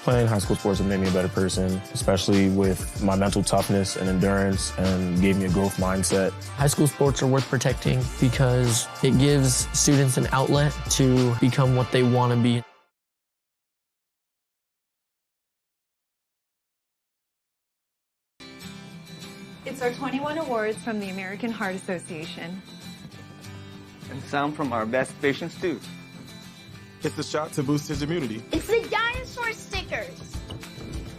Playing high school sports has made me a better person, especially with my mental toughness and endurance, and gave me a growth mindset. High school sports are worth protecting because it gives students an outlet to become what they want to be. It's our 21 awards from the American Heart Association. And some from our best patients, too. It's the shot to boost his immunity. It's the dinosaur stickers.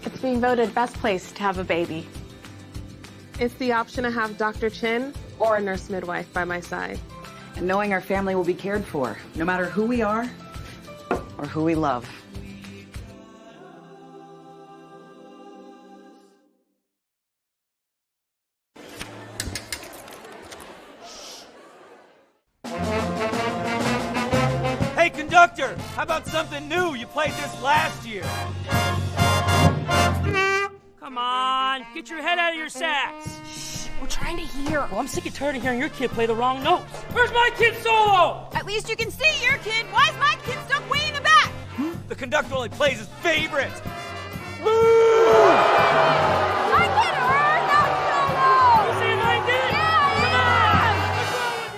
It's being voted best place to have a baby. It's the option to have Dr. Chin or a nurse midwife by my side. And knowing our family will be cared for, no matter who we are or who we love. Hey, conductor, how about something new? You played this last year. Come on, get your head out of your sacks. Shh, we're trying to hear. Well, I'm sick and tired of hearing your kid play the wrong notes. Where's my kid solo? At least you can see your kid. Why is my kid stuck way in the back? The conductor only plays his favorites. My kid heard that solo! You see my kid? Yeah, come on! What's wrong with you?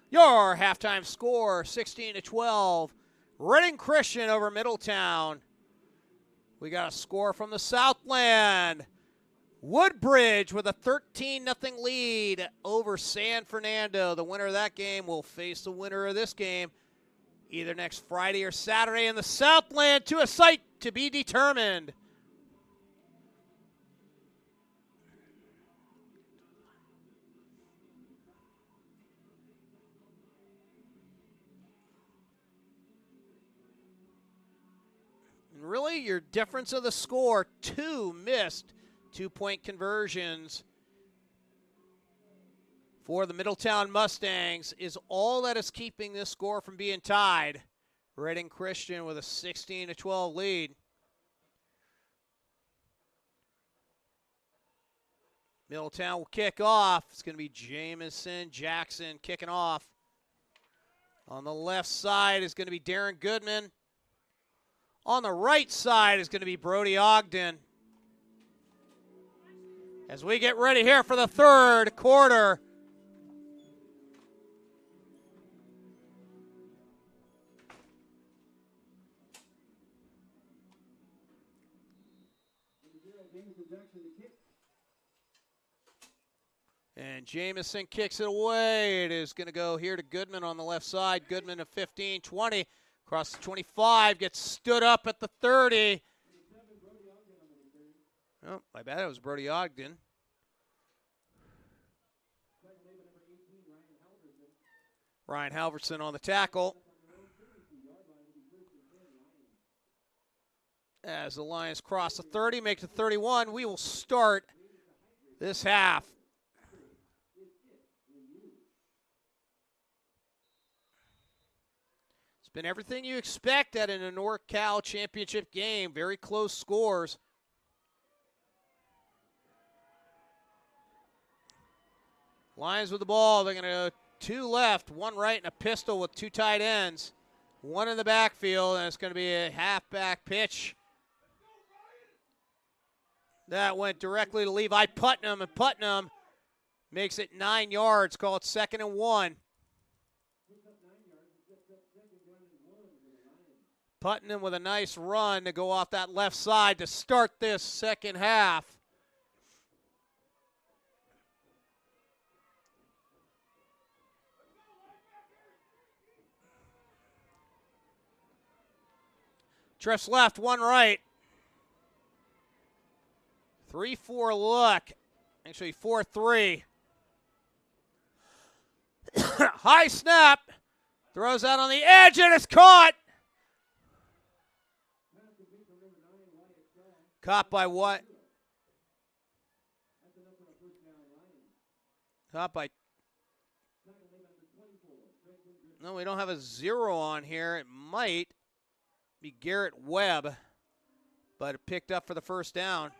Your halftime score, 16-12. Reading Christian over Middletown. We got a score from the Southland. Woodbridge with a 13-0 lead over San Fernando. The winner of that game will face the winner of this game either next Friday or Saturday in the Southland to a site to be determined. And really, your difference of the score, 2 missed two-point conversions for the Middletown Mustangs, is all that is keeping this score from being tied. Reading Christian with a 16-12 lead. Middletown will kick off. It's going to be Jamison Jackson kicking off. On the left side is going to be Darren Goodman. On the right side is going to be Brody Ogden. As we get ready here for the third quarter. And Jamison kicks it away. It is going to go here to Goodman on the left side. Goodman of 15, 20, across the 25, gets stood up at the 30. Oh, I bet it was Brody Ogden. Ryan Halverson on the tackle. As the Lions cross the 30, make it 31, we will start this half. It's been everything you expected in a NorCal Championship game. Very close scores. Lions with the ball. They're going to 2 left, 1 right, and a pistol with 2 tight ends. 1 in the backfield, and it's going to be a halfback pitch. That went directly to Levi Putnam, and Putnam makes it 9 yards. Call it 2nd and 1. Putnam with a nice run to go off that left side to start this second half. Drifts left, 1 right. 3-4 look. Actually, 4-3. High snap. Throws out on the edge, and it's caught. Caught by what? Caught by... No, we don't have a 0 on here. It might be Garrett Webb, but it picked up for the first down.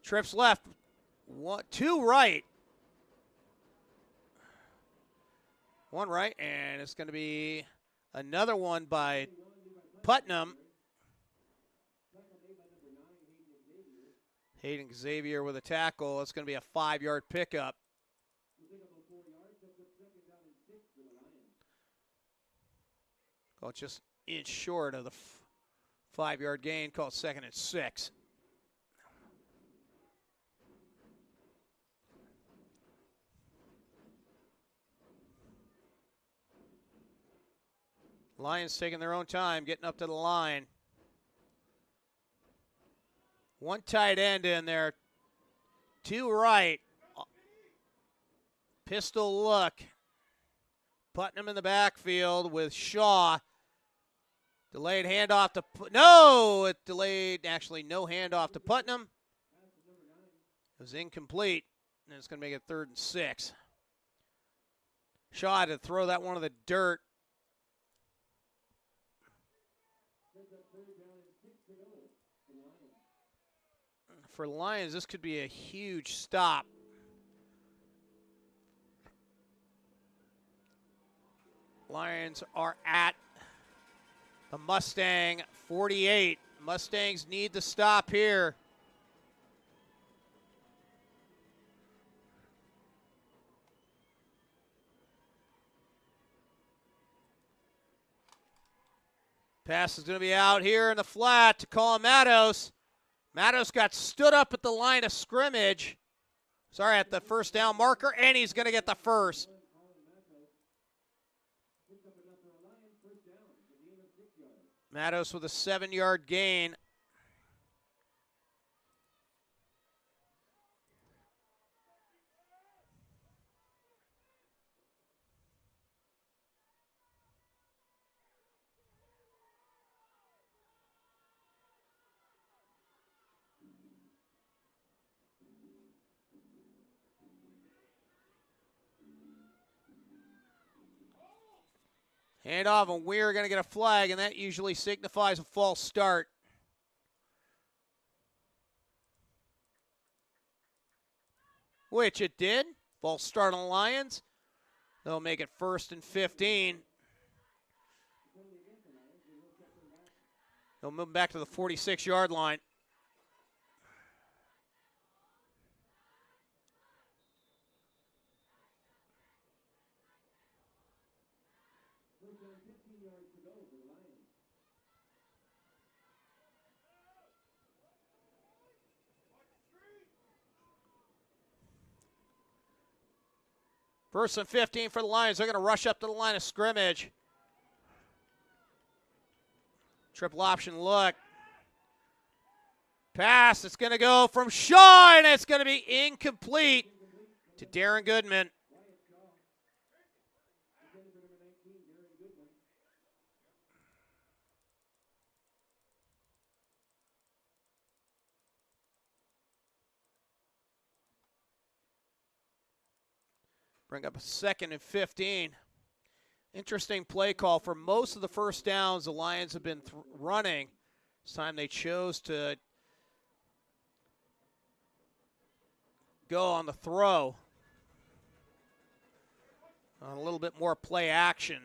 Trips left, 2 right. 1 right, and it's going to be another one by Putnam. Hayden Xavier with a tackle. It's going to be a 5-yard pickup. Call it just inch short of the 5-yard gain. Call it 2nd and 6. Lions taking their own time, getting up to the line. 1 tight end in there. 2 right. Pistol look. Putnam in the backfield with Shaw. Delayed handoff to... No! It delayed, actually, no handoff to Putnam. It was incomplete. And it's going to make it 3rd and 6. Shaw had to throw that one in the dirt. For Lions, this could be a huge stop. Lions are at the Mustang 48. Mustangs need to stop here. Pass is going to be out here in the flat to Colin Matos. Matos got stood up at the line of scrimmage. Sorry, at the first down marker, and he's going to get the first. Matos with a 7-yard gain. Handoff, and we're going to get a flag, and that usually signifies a false start. Which it did. False start on the Lions. They'll make it 1st and 15. They'll move back to the 46-yard line. First and 15 for the Lions. They're going to rush up to the line of scrimmage. Triple option look. Pass. It's going to go from Shaw, and it's going to be incomplete to Darren Goodman. Bring up a 2nd and 15. Interesting play call. For most of the first downs, the Lions have been running. This time they chose to go on the throw. A little bit more play action.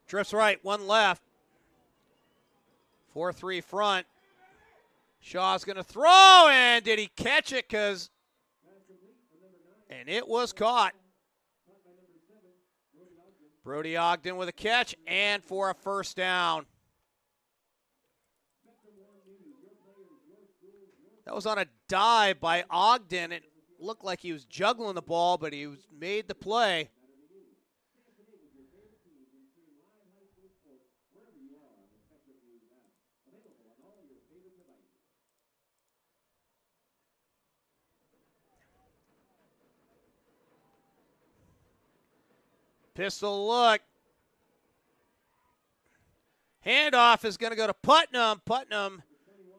Drifts right, one left. 4-3 front. Shaw's going to throw, and did he catch it? And it was caught. Brody Ogden with a catch and for a first down. That was on a dive by Ogden. It looked like he was juggling the ball, but he made the play. Pistol look. Handoff is going to go to Putnam. Putnam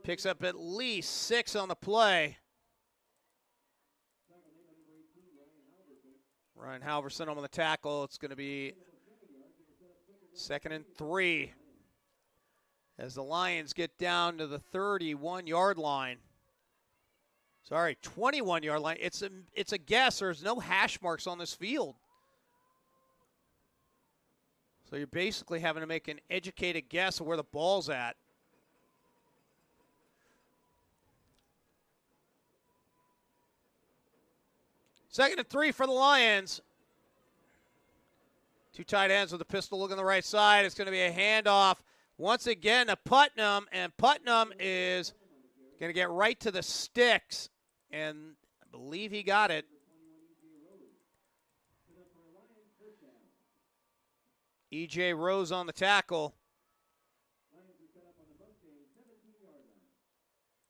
picks up at least 6 on the play. Ryan Halverson on the tackle. It's going to be 2nd and 3 as the Lions get down to the 31-yard line. Sorry, 21-yard line. It's a guess. There's no hash marks on this field. So you're basically having to make an educated guess of where the ball's at. Second and 3 for the Lions. 2 tight ends with a pistol look on the right side. It's going to be a handoff once again to Putnam, and Putnam is going to get right to the sticks, and I believe he got it. E.J. Rose on the tackle.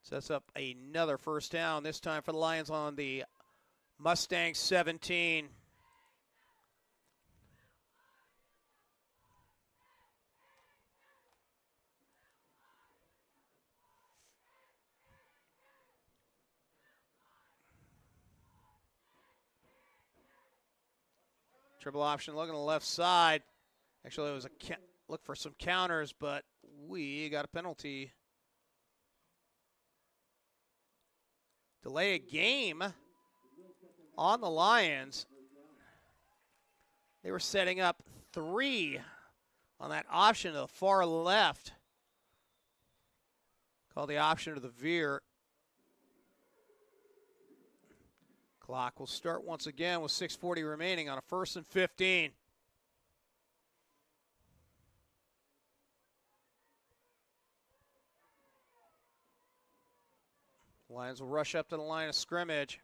Sets up another first down, this time for the Lions on the Mustang 17. Triple option look on the left side. Actually, it was a look for some counters, but we got a penalty. Delay a game on the Lions. They were setting up 3 on that option to the far left. Called the option to the veer. Clock will start once again with 6:40 remaining on a 1st and 15. Lions will rush up to the line of scrimmage.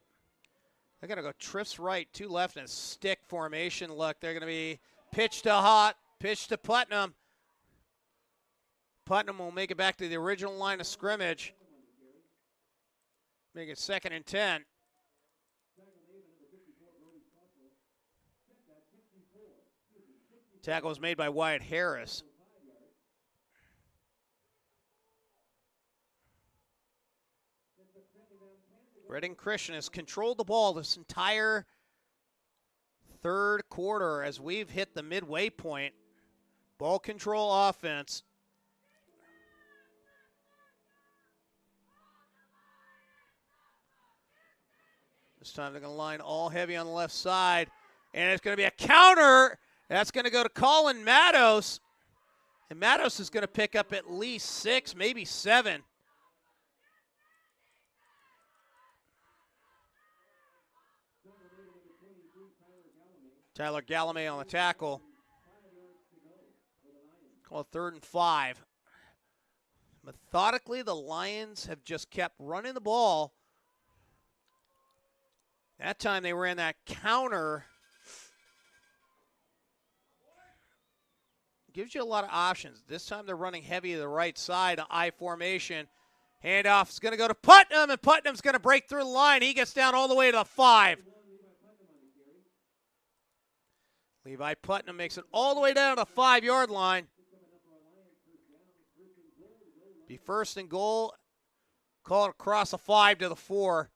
They're going to go trips right, 2 left, and stick formation look. They're going to be pitch to Hot, pitch to Putnam. Putnam will make it back to the original line of scrimmage. Make it 2nd and 10. Tackle was made by Wyatt Harris. Reading Christian has controlled the ball this entire third quarter as we've hit the midway point. Ball control offense. This time they're going to line all heavy on the left side. And it's going to be a counter. That's going to go to Colin Mattos. And Mattos is going to pick up at least 6, maybe 7. Tyler Gallimay on the tackle. Call it 3rd and 5. Methodically, the Lions have just kept running the ball. That time they ran that counter. Gives you a lot of options. This time they're running heavy to the right side, I formation. Handoff is going to go to Putnam, and Putnam's going to break through the line. He gets down all the way to the 5. Levi Putnam makes it all the way down to the 5-yard line. Be 1st and goal. Call it across the 5 to the 4.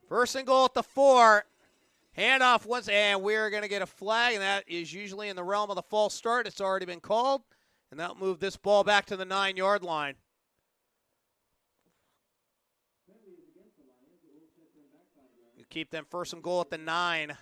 First and goal at the 4. Handoff once, and we're going to get a flag, and that is usually in the realm of the false start. It's already been called, and that'll move this ball back to the 9-yard line. You keep them 1st and goal at the 9.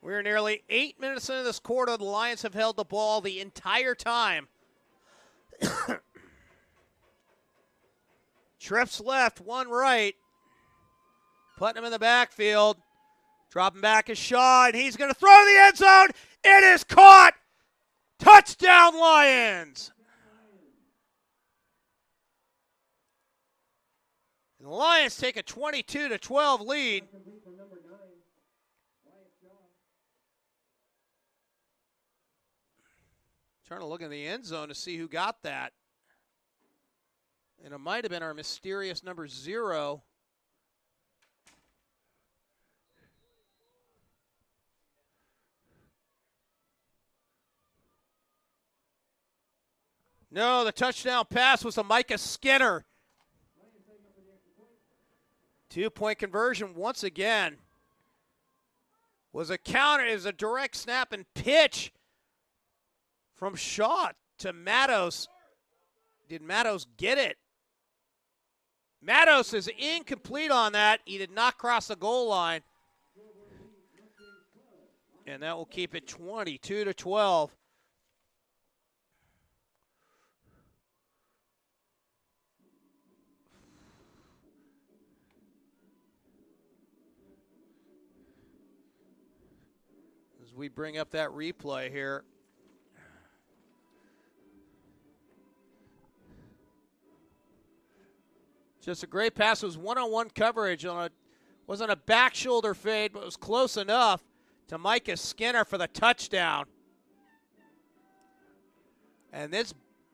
We're nearly 8 minutes into this quarter. The Lions have held the ball the entire time. Trips left, 1 right. Putnam in the backfield. Dropping back is Shaw, and he's going to throw to the end zone. It is caught. Touchdown, Lions. And the Lions take a 22-12 lead. Trying to look in the end zone to see who got that. And it might have been our mysterious number 0. No, the touchdown pass was to Micah Skinner. 2-point conversion once again. Was a counter, is a direct snap and pitch from Shaw to Mattos. Did Mattos get it? Mattos is incomplete on that. He did not cross the goal line. And that will keep it 22-12. As we bring up that replay here. Just a great pass. It was one-on-one coverage. Wasn't a back shoulder fade, but it was close enough to Micah Skinner for the touchdown. And this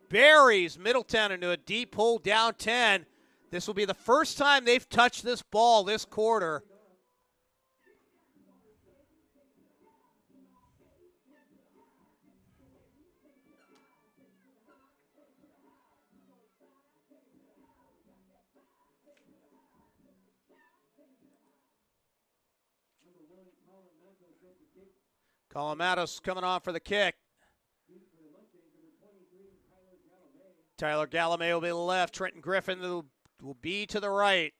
buries Middletown into a deep hole down 10. This will be the first time they've touched this ball this quarter. Colin Mattos coming on for the kick. Tyler Gallimay will be to the left. Trenton Griffin will be to the right.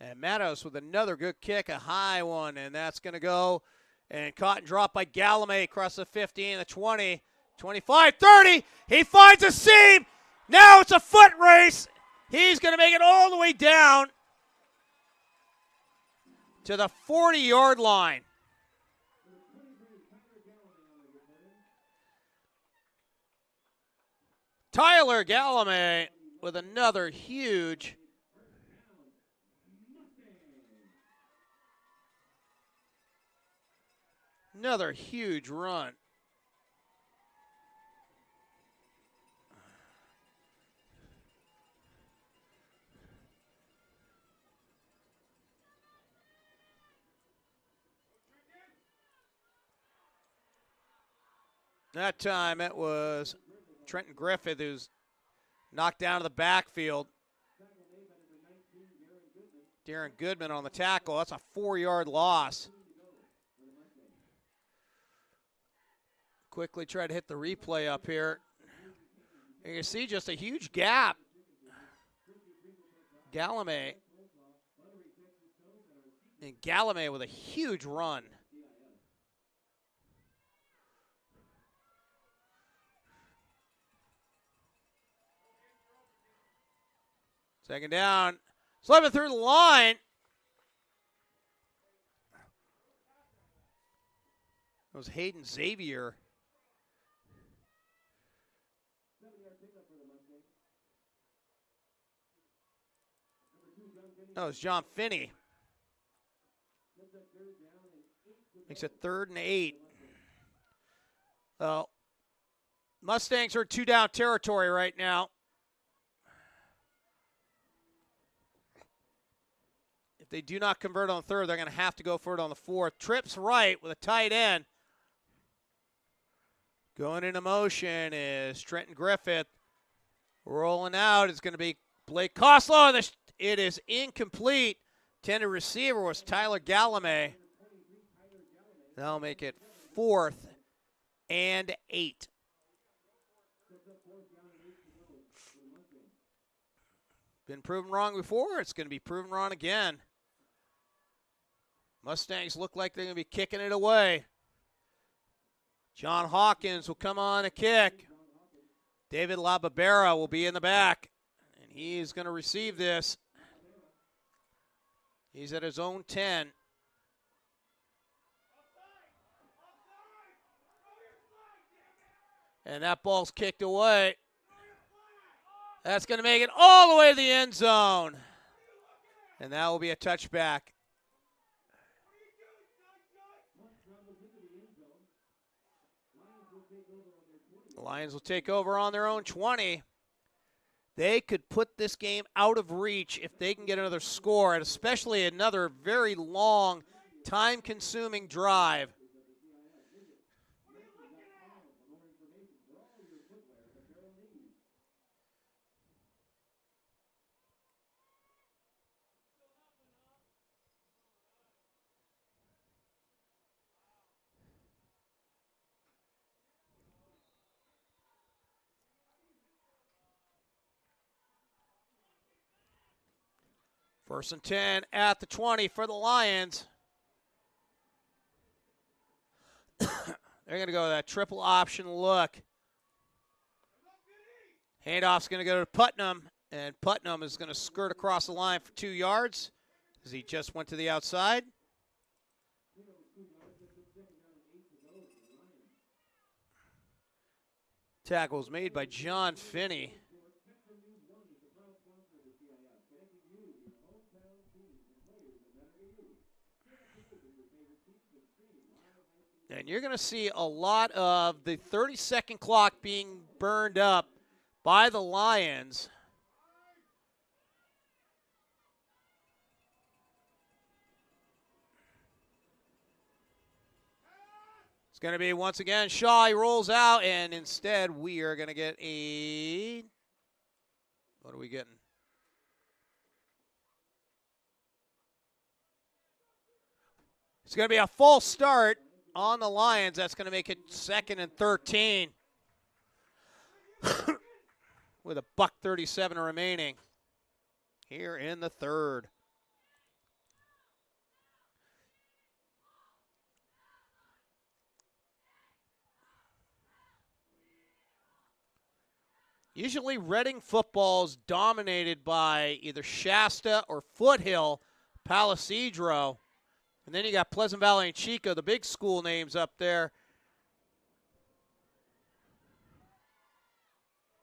And Matos with another good kick, a high one, and that's going to go. And caught and dropped by Gallimay across the 15, the 20, 25, 30. He finds a seam. Now it's a foot race. He's going to make it all the way down to the 40-yard line. Tyler Gallimay with another huge run. That time it was Trenton Griffith who's knocked down to the backfield. Darren Goodman on the tackle. That's a 4-yard loss. Quickly try to hit the replay up here. You can see just a huge gap. Gallimay. And Gallimay with a huge run. Second down. Slipping through the line. That was Hayden Xavier. That was John Finney. Makes it 3rd and 8. Well, Mustangs are 2-down territory right now. If they do not convert on 3rd, they're going to have to go for it on the 4th. Trips right with a tight end. Going into motion is Trenton Griffith. Rolling out is going to be Blake Costlow. It is incomplete. Intended receiver was Tyler Gallimay. That'll make it 4th and 8. Been proven wrong before. It's going to be proven wrong again. Mustangs look like they're going to be kicking it away. John Hawkins will come on a kick. David LaBarbera will be in the back. And he's going to receive this. He's at his own 10. And that ball's kicked away. That's going to make it all the way to the end zone. And that will be a touchback. The Lions will take over on their own 20. They could put this game out of reach if they can get another score, and especially another very long, time-consuming drive. First and 10 at the 20 for the Lions. They're going to go with that triple option look. Handoff's going to go to Putnam, and Putnam is going to skirt across the line for 2 yards as he just went to the outside. Tackle was made by John Finney. And you're going to see a lot of the 30-second clock being burned up by the Lions. It's going to be, once again, Shaw. He rolls out, and instead we are going to get a... What are we getting? It's going to be a false start on the Lions. That's going to make it 2nd and 13 with a $1:37 remaining here in the 3rd. Usually Reading football is dominated by either Shasta or Foothill, Palisadro. And then you got Pleasant Valley and Chico, the big school names up there.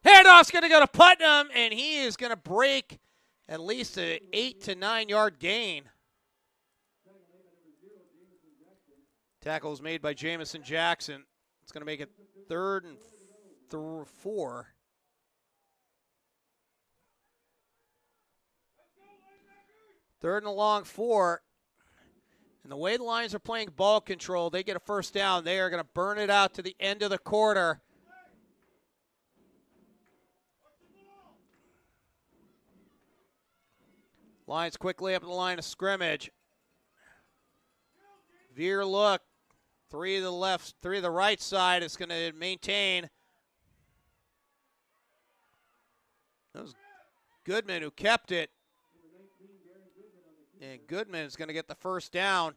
Handoff's going to go to Putnam, and he is going to break at least an 8 to 9 yard gain. Tackle was made by Jamison Jackson. It's going to make it 3rd and 4. Third and a long 4. And the way the Lions are playing ball control, they get a first down. They are going to burn it out to the end of the quarter. Lions quickly up the line of scrimmage. Veer look. 3 to the left, 3 to the right side. It's going to maintain. That was Goodman who kept it. And Goodman is going to get the first down.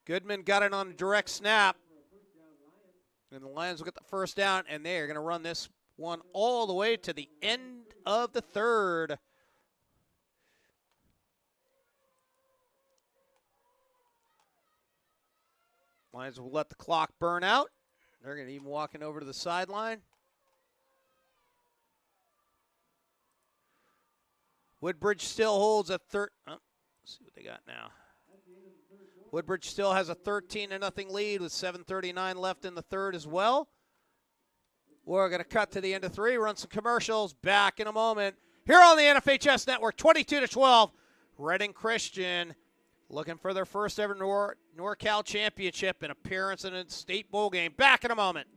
Goodman got it on a direct snap. And the Lions will get the first down, and they are going to run this one all the way to the end of the 3rd. Lions will let the clock burn out. They're going to even walking over to the sideline. Woodbridge still holds a let's see what they got now. Woodbridge still has a 13-0 lead with 7:39 left in the 3rd as well. We're going to cut to the end of 3, run some commercials. Back in a moment. Here on the NFHS Network, 22-12, Reading Christian looking for their first ever NorCal Championship and appearance in a state bowl game. Back in a moment.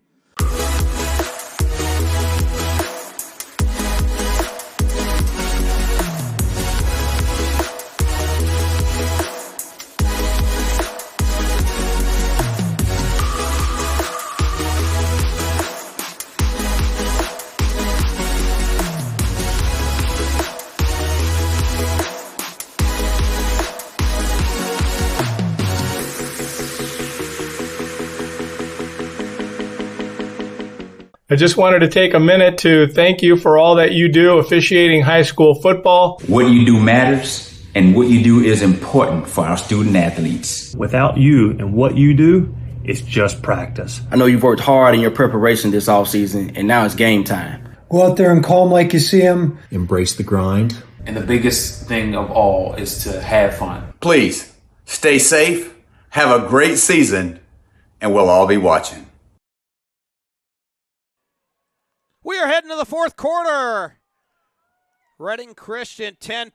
I just wanted to take a minute to thank you for all that you do officiating high school football. What you do matters, and what you do is important for our student athletes. Without you and what you do, it's just practice. I know you've worked hard in your preparation this offseason, and now it's game time. Go out there and call them like you see them. Embrace the grind. And the biggest thing of all is to have fun. Please, stay safe, have a great season, and we'll all be watching. We are heading to the 4th quarter. Reading Christian 10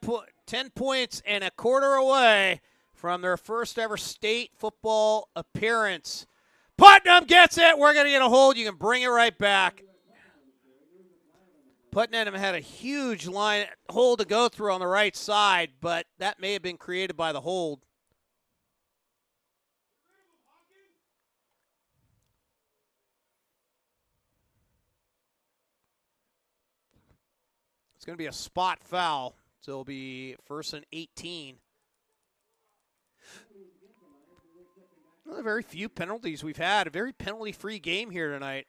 points and a quarter away from their first ever state football appearance. Putnam gets it. We're going to get a hold. You can bring it right back. Putnam had a huge line hold to go through on the right side, but that may have been created by the hold. It's going to be a spot foul, so it'll be 1st and 18. One of the very few penalties we've had. A very penalty-free game here tonight.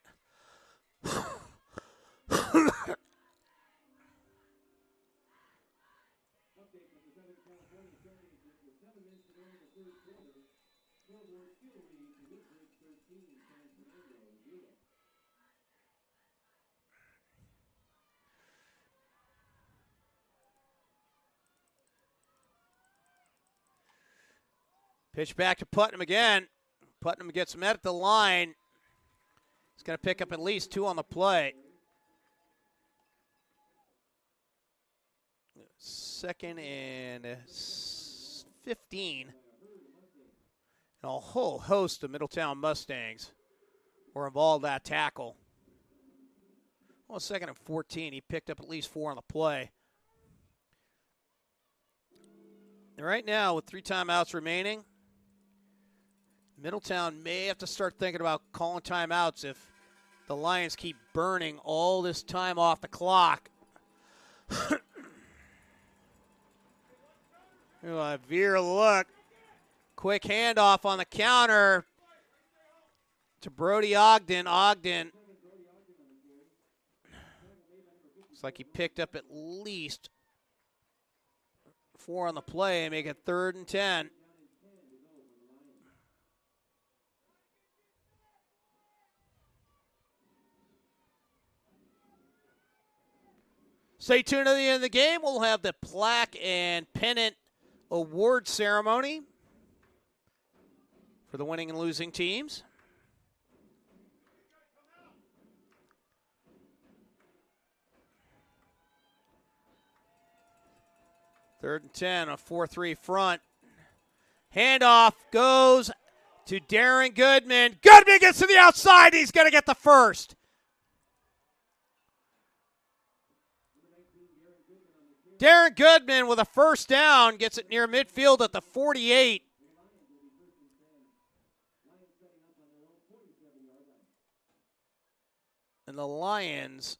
Pitch back to Putnam again. Putnam gets met at the line. He's going to pick up at least 2 on the play. 2nd and 15. And a whole host of Middletown Mustangs were involved in that tackle. Well, 2nd and 14. He picked up at least 4 on the play. And right now, with 3 timeouts remaining, Middletown may have to start thinking about calling timeouts if the Lions keep burning all this time off the clock. Veer look. Quick handoff on the counter to Brody Ogden. Ogden Looks like he picked up at least 4 on the play and make it 3rd and 10. Stay tuned to the end of the game. We'll have the plaque and pennant award ceremony for the winning and losing teams. Third and 10, a 4-3 front. Handoff goes to Darren Goodman. Goodman gets to the outside. He's going to get the first. Darren Goodman with a first down gets it near midfield at the 48. And the Lions,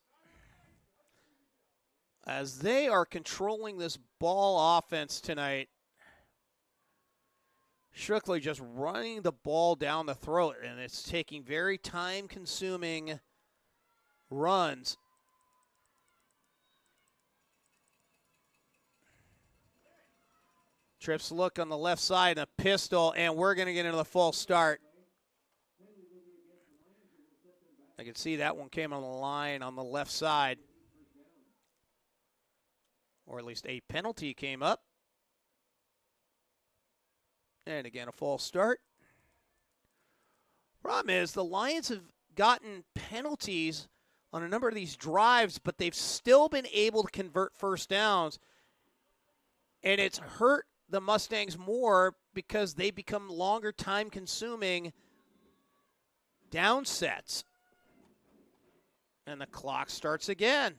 as they are controlling this ball offense tonight, strictly just running the ball down the throat, and it's taking very time-consuming runs. Trips look on the left side and a pistol, and we're going to get into the false start. I can see that one came on the line on the left side. Or at least a penalty came up. And again, a false start. Problem is, the Lions have gotten penalties on a number of these drives, but they've still been able to convert first downs. And it's hurt the Mustangs more because they become longer time-consuming down sets. And the clock starts again.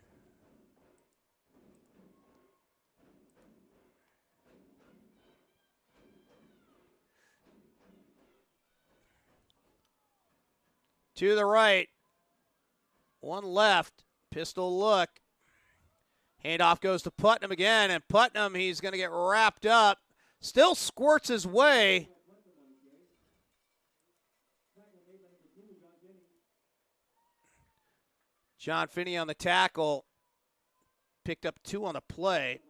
To the right. One left. Pistol look. Handoff goes to Putnam again, and Putnam, he's going to get wrapped up. Still squirts his way. John Finney on the tackle. Picked up 2 on the play.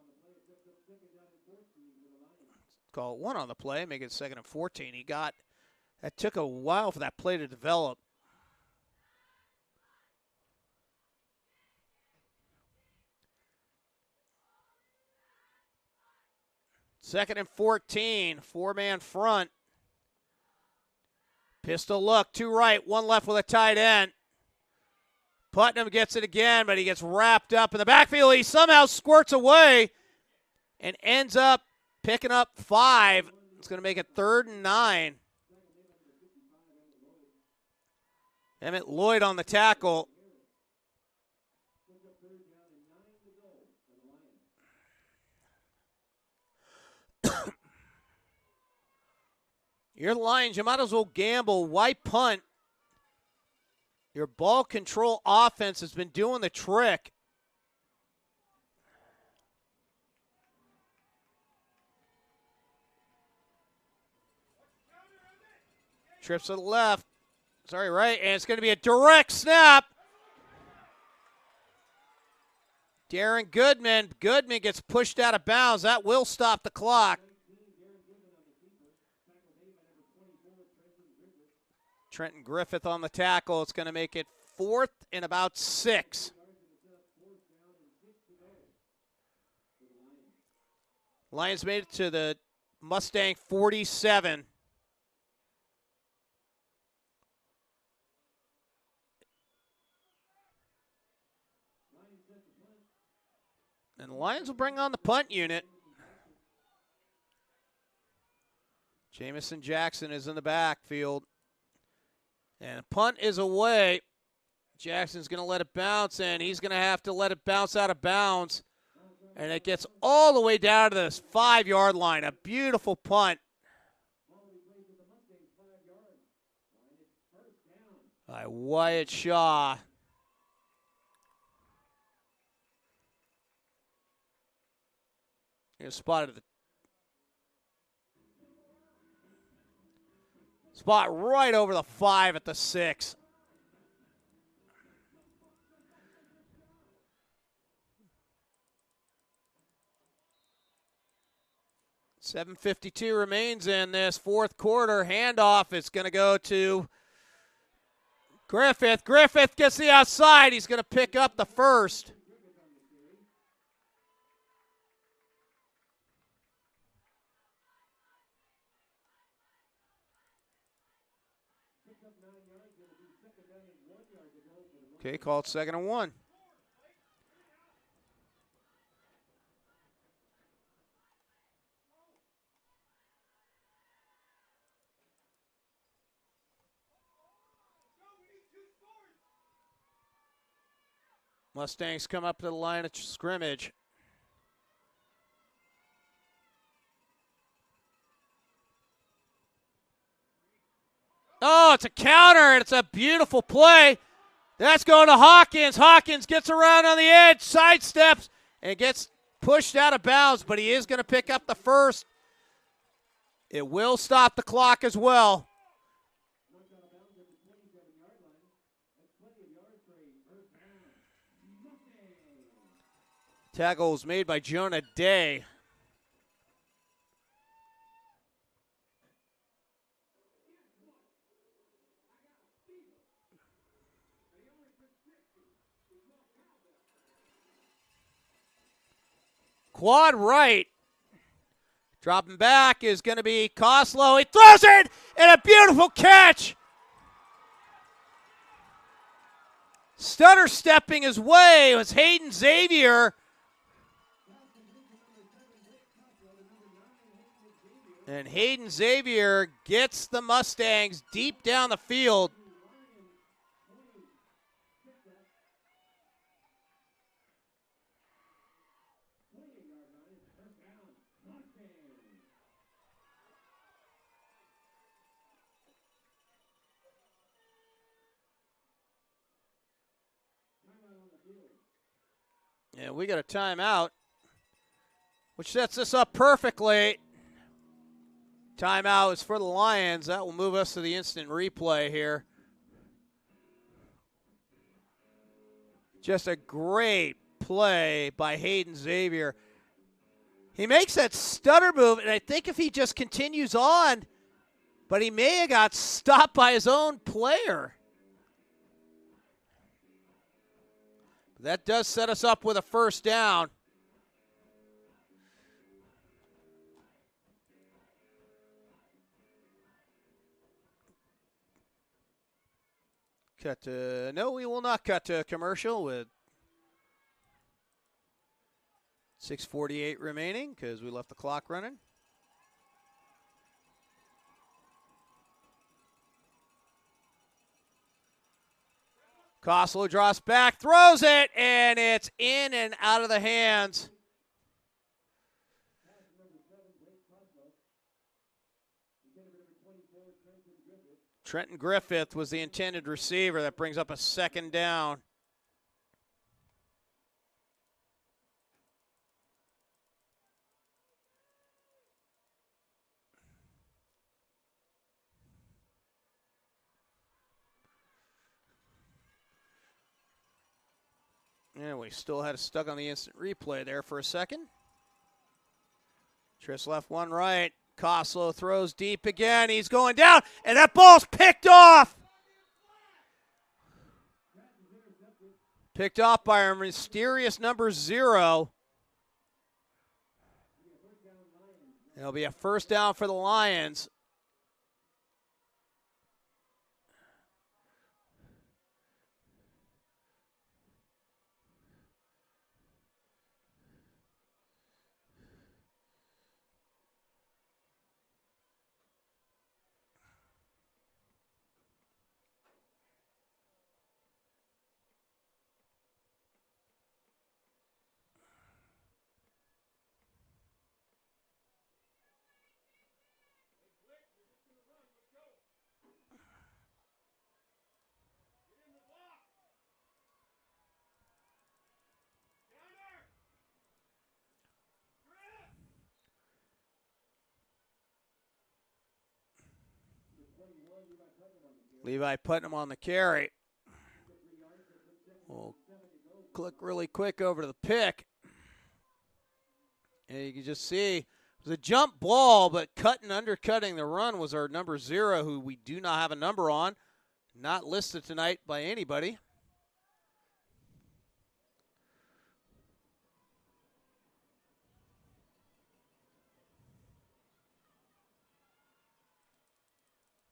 Call it 1 on the play, make it 2nd and 14. That took a while for that play to develop. Second and 14, 4-man front. Pistol look, 2 right, 1 left with a tight end. Putnam gets it again, but he gets wrapped up in the backfield. He somehow squirts away and ends up picking up 5. It's going to make it 3rd and 9. Emmett Lloyd on the tackle. You're the Lions. You might as well gamble. Why punt? Your ball control offense has been doing the trick. Trips to the left. Sorry, right. And it's going to be a direct snap. Darren Goodman. Goodman gets pushed out of bounds. That will stop the clock. Trenton Griffith on the tackle. It's going to make it 4th and about 6. Lions made it to the Mustang 47. And the Lions will bring on the punt unit. Jamison Jackson is in the backfield. And punt is away. Jackson's going to let it bounce, and he's going to have to let it bounce out of bounds. And it gets all the way down to this 5-yard line. A beautiful punt. By Wyatt Shaw. Here's spotted the spot right over the 5 at the 6. 7:52 remains in this fourth quarter. Handoff is going to go to Griffith. Griffith gets the outside. He's going to pick up the first. Okay, called 2nd and 1. Mustangs come up to the line of scrimmage. Oh, it's a counter, and it's a beautiful play. That's going to Hawkins. Hawkins gets around on the edge, sidesteps, and gets pushed out of bounds, but he is going to pick up the first. It will stop the clock as well. Tackle was made by Jonah Day. Quad right. Dropping back is going to be Coslow. He throws it, and a beautiful catch. Stutter stepping his way was Hayden Xavier. And Hayden Xavier gets the Mustangs deep down the field. Yeah, we got a timeout, which sets us up perfectly. Timeout is for the Lions. That will move us to the instant replay here. Just a great play by Hayden Xavier. He makes that stutter move, and I think if he just continues on, but he may have got stopped by his own player. That does set us up with a first down. Cut to, no, we will not cut to a commercial with 6:48 remaining because we left the clock running. Coslow draws back, throws it, and it's in and out of the hands. Trenton Griffith was the intended receiver. That brings up a second down. And we still had it stuck on the instant replay there for a second. Triss left, one right. Coslow throws deep again. He's going down, and that ball's picked off. Picked off by our mysterious number 0. It'll be a first down for the Lions. Levi Putnam on the carry. We'll click really quick over to the pick. And you can just see It was a jump ball, but undercutting the run was our number 0, who we do not have a number on. Not listed tonight by anybody.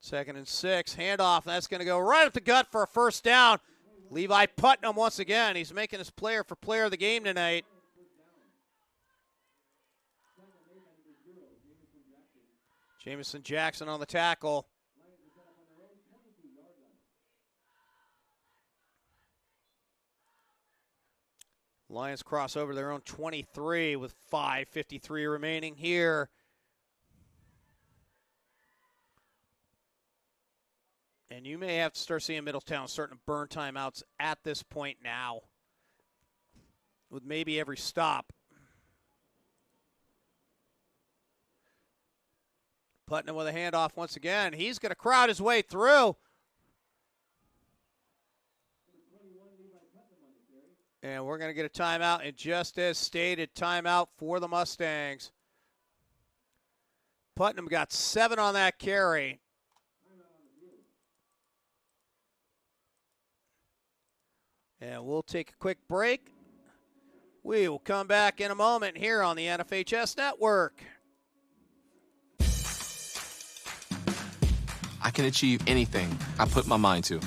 Second and 6, handoff. That's going to go right up the gut for a first down. Levi Putnam once again. He's making his player of the game tonight. Jamison Jackson on the tackle. Lions cross over their own 23 with 5:53 remaining here. And you may have to start seeing Middletown starting to burn timeouts at this point now, with maybe every stop. Putnam with a handoff once again. He's going to crowd his way through. And we're going to get a timeout, and just as stated, timeout for the Mustangs. Putnam got 7 on that carry. And we'll take a quick break. We will come back in a moment here on the NFHS Network. I can achieve anything I put my mind to.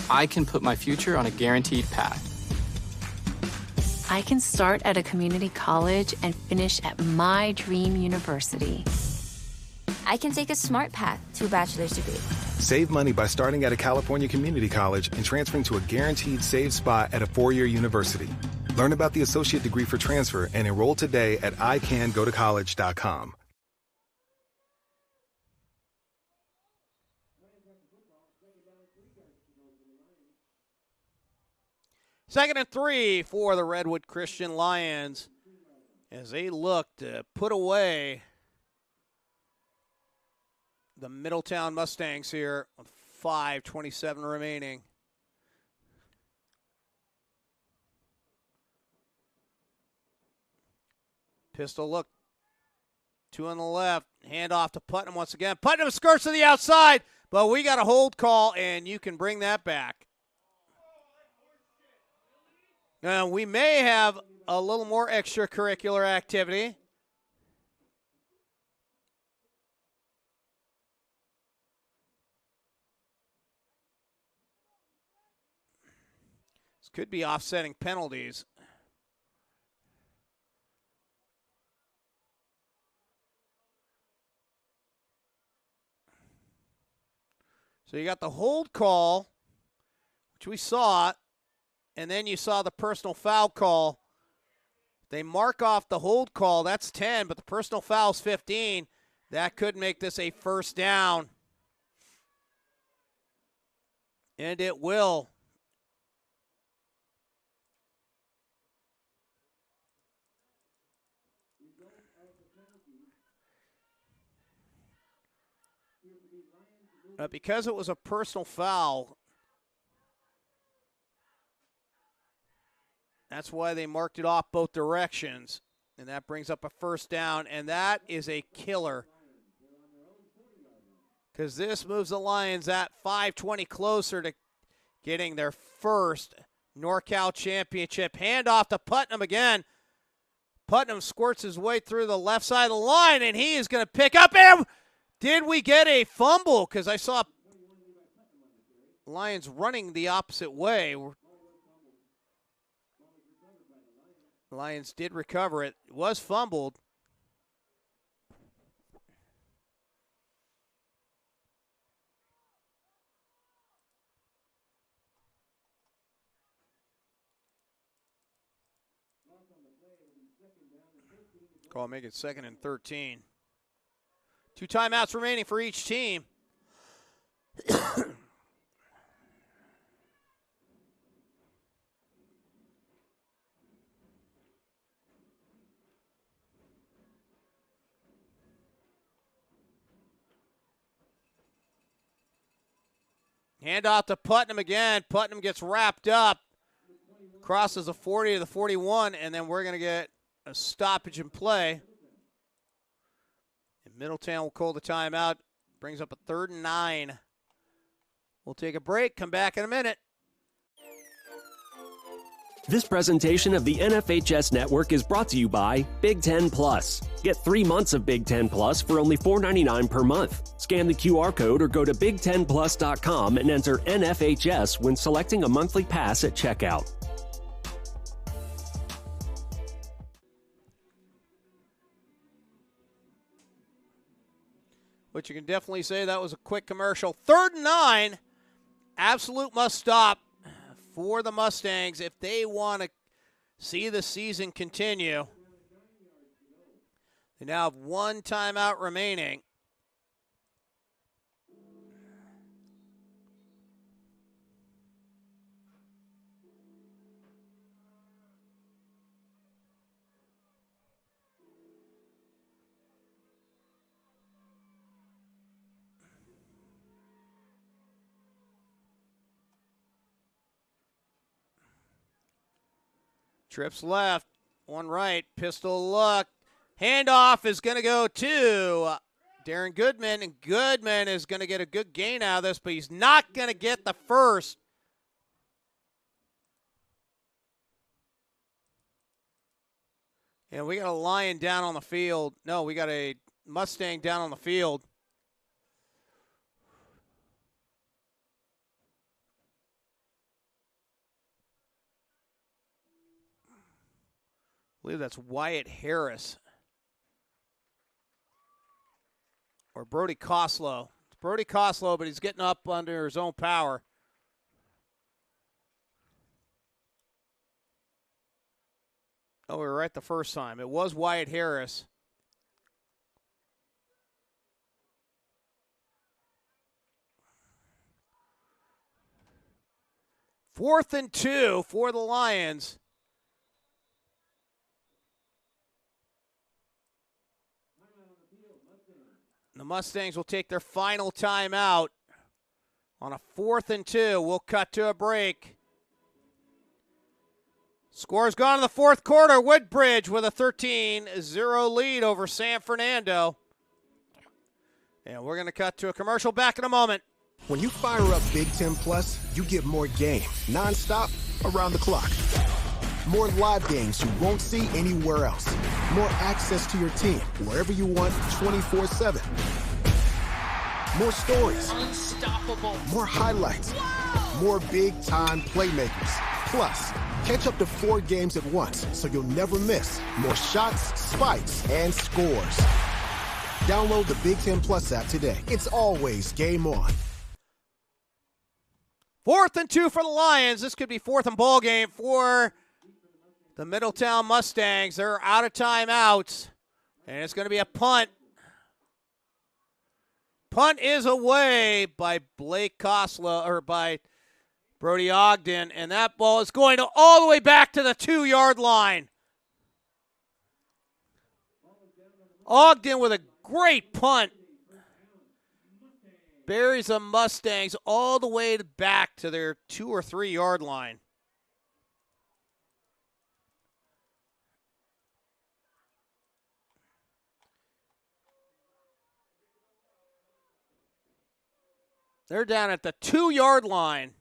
I can put my future on a guaranteed path. I can start at a community college and finish at my dream university. I can take a smart path to a bachelor's degree. Save money by starting at a California community college and transferring to a guaranteed saved spot at a 4-year university. Learn about the associate degree for transfer and enroll today at icangotocollege.com. Second and 3 for the Redwood Christian Lions as they look to put away the Middletown Mustangs here with 5:27 remaining. Pistol look. 2 on the left. Hand off to Putnam once again. Putnam skirts to the outside, but we got a hold call, and you can bring that back. Now, we may have a little more extracurricular activity. This could be offsetting penalties. So you got the hold call, which we saw, and then you saw the personal foul call. They mark off the hold call. That's 10, but the personal foul is 15. That could make this a first down. And it will. Because it was a personal foul, that's why they marked it off both directions. And that brings up a first down, and that is a killer. Because this moves the Lions at 5:20 closer to getting their first NorCal Championship. Handoff to Putnam again. Putnam squirts his way through the left side of the line, and he is going to pick up. And did we get a fumble? Because I saw Lions running the opposite way. Lions did recover it. It was fumbled. Call make it 2nd and 13. 2 timeouts remaining for each team. Hand off to Putnam again. Putnam gets wrapped up. Crosses the 40 to the 41, and then we're going to get a stoppage in play. Middletown will call the timeout. Brings up a 3rd and 9. We'll take a break. Come back in a minute. This presentation of the NFHS Network is brought to you by Big Ten Plus. Get 3 months of Big Ten Plus for only $4.99 per month. Scan the QR code or go to big10plus.com and enter NFHS when selecting a monthly pass at checkout. But you can definitely say that was a quick commercial. 3rd and 9. Absolute must stop for the Mustangs if they want to see the season continue. They now have 1 timeout remaining. Trips left, 1 right, pistol look. Handoff is going to go to Darren Goodman, and Goodman is going to get a good gain out of this, but he's not going to get the first. And we got a Lion down on the field. No, we got a Mustang down on the field. I believe that's Wyatt Harris. Or Brody Coslow. It's Brody Coslow, but he's getting up under his own power. Oh, we were right the first time. It was Wyatt Harris. Fourth and 2 for the Lions. The Mustangs will take their final timeout on a 4th and 2. We'll cut to a break. Score's gone in the 4th quarter. Woodbridge with a 13-0 lead over San Fernando. And we're going to cut to a commercial. Back in a moment. When you fire up Big Ten Plus, you get more game, nonstop, around the clock. More live games you won't see anywhere else. More access to your team, wherever you want, 24/7. More stories. Unstoppable. More highlights. Whoa! More big-time playmakers. Plus, catch up to 4 games at once, so you'll never miss more shots, spikes, and scores. Download the Big Ten Plus app today. It's always game on. 4th and 2 for the Lions. This could be 4th and ball game for the Middletown Mustangs. They're out of timeouts, and it's going to be a punt. Punt is away by Blake Kosla, or by Brody Ogden, and that ball is going all the way back to the 2-yard line. Ogden with a great punt. Buries the Mustangs all the way back to their 2 or 3 yard line. They're down at the 2-yard line.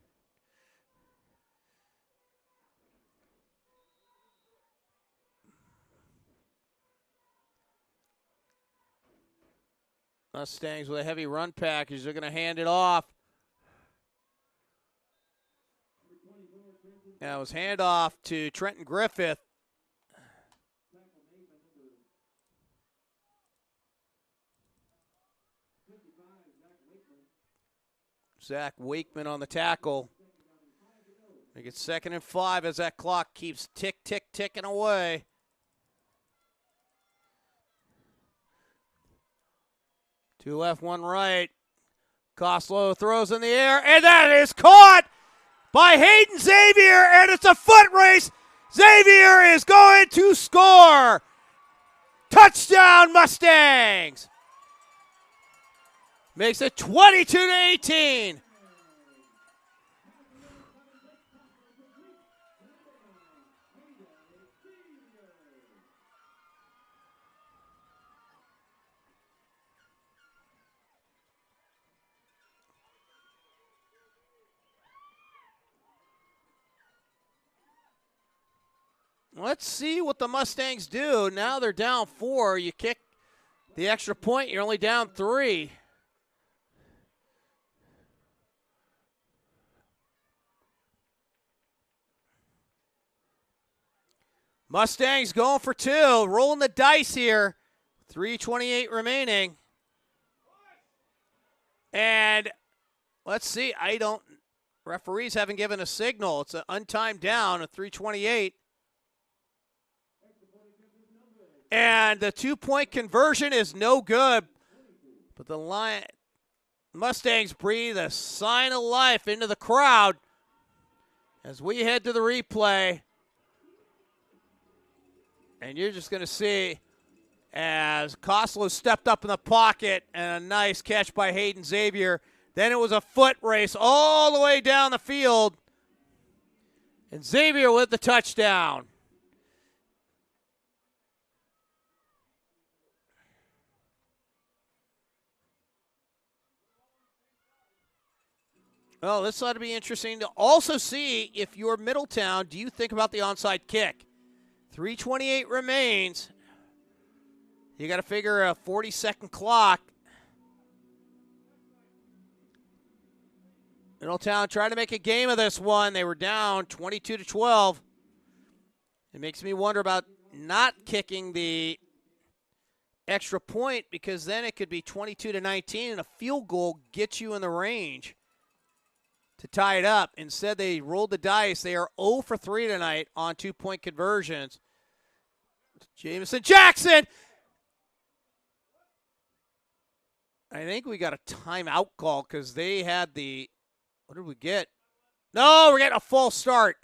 Mustangs with a heavy run package. They're going to hand it off. Now it was handoff to Trenton Griffith. Zach Wakeman on the tackle. Make it 2nd and 5 as that clock keeps ticking away. Two left, one right. Koslow throws in the air, and that is caught by Hayden Xavier, and it's a foot race. Xavier is going to score. Touchdown, Mustangs. Makes it 22-18. Let's see what the Mustangs do. Now they're down 4. You kick the extra point, you're only down 3. Mustangs going for 2, rolling the dice here. 3:28 remaining. And let's see, referees haven't given a signal. It's an untimed down at 3:28. And the 2-point conversion is no good. But the Mustangs breathe a sign of life into the crowd as we head to the replay. And you're just going to see as Koslow stepped up in the pocket and a nice catch by Hayden Xavier. Then it was a foot race all the way down the field. And Xavier with the touchdown. Well, this ought to be interesting to also see if you're Middletown, do you think about the onside kick? 3:28 remains. You got to figure a 40-second clock. Middletown trying to make a game of this one. They were down 22-12. It makes me wonder about not kicking the extra point because then it could be 22-19 and a field goal gets you in the range to tie it up. Instead, they rolled the dice. They are 0 for 3 tonight on 2-point conversions. Jameson Jackson. I think we got a timeout call because they had what did we get? No, we're getting a false start.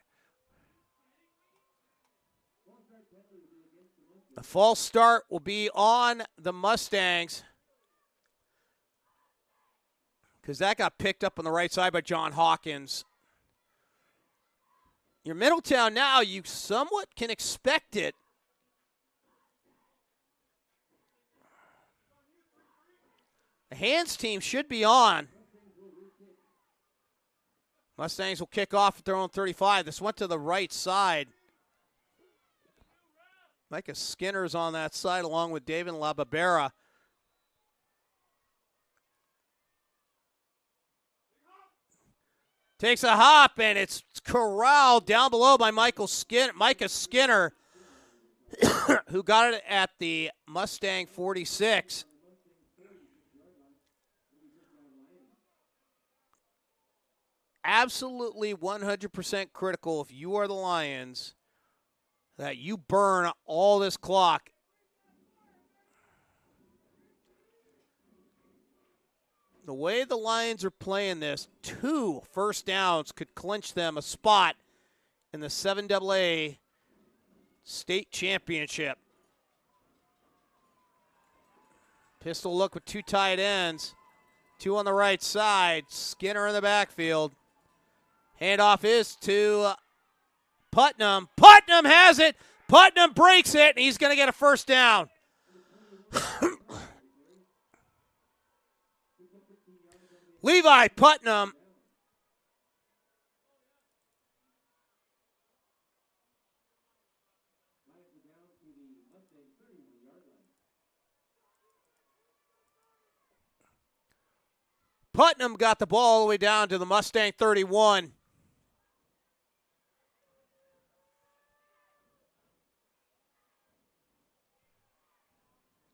The false start will be on the Mustangs because that got picked up on the right side by John Hawkins. Your Middletown now, you somewhat can expect it. The hands team should be on. Mustangs will kick off at their own 35. This went to the right side. Micah Skinner's on that side along with David LaBarbera. Takes a hop, and it's corralled down below by Micah Skinner, who got it at the Mustang 46. Absolutely 100% critical if you are the Lions that you burn all this clock. The way the Lions are playing this, 2 first downs could clinch them a spot in the 7AA State Championship. Pistol look with 2 tight ends, 2 on the right side, Skinner in the backfield. Handoff is to Putnam. Putnam has it. Putnam breaks it, and he's going to get a first down. Levi Putnam. Putnam got the ball all the way down to the Mustang 31.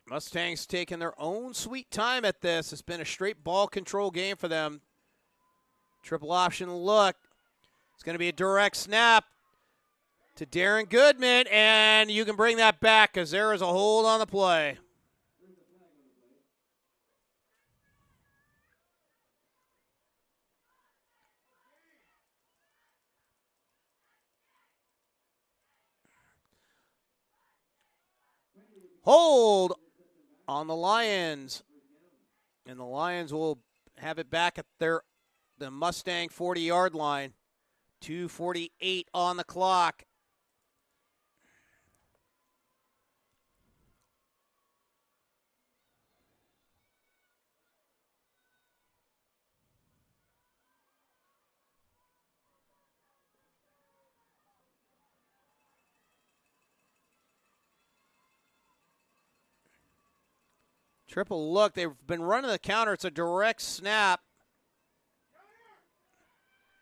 Mustangs taking their own sweet time at this. It's been a straight ball control game for them. Triple option look. It's going to be a direct snap to Darren Goodman, and you can bring that back because there is a hold on the play. Hold on the Lions. And the Lions will have it back at the Mustang 40-yard line. 2:48 on the clock. Triple look. They've been running the counter. It's a direct snap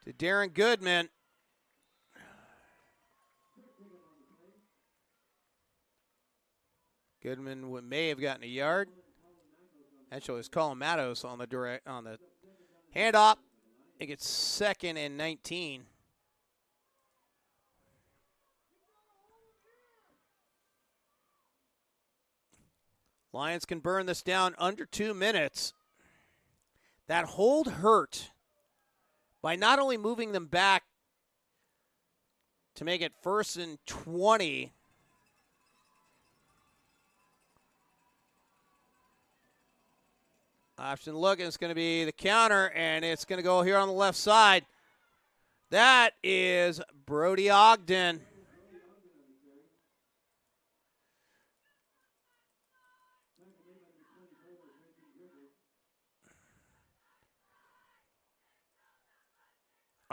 to Darren Goodman. Goodman may have gotten a yard. Actually, it was Colin Matos on the handoff. I think it's 2nd and 19. Lions can burn this down under 2 minutes. That hold hurt by not only moving them back to make it 1st and 20. Option look, and it's going to be the counter, and it's going to go here on the left side. That is Brody Ogden.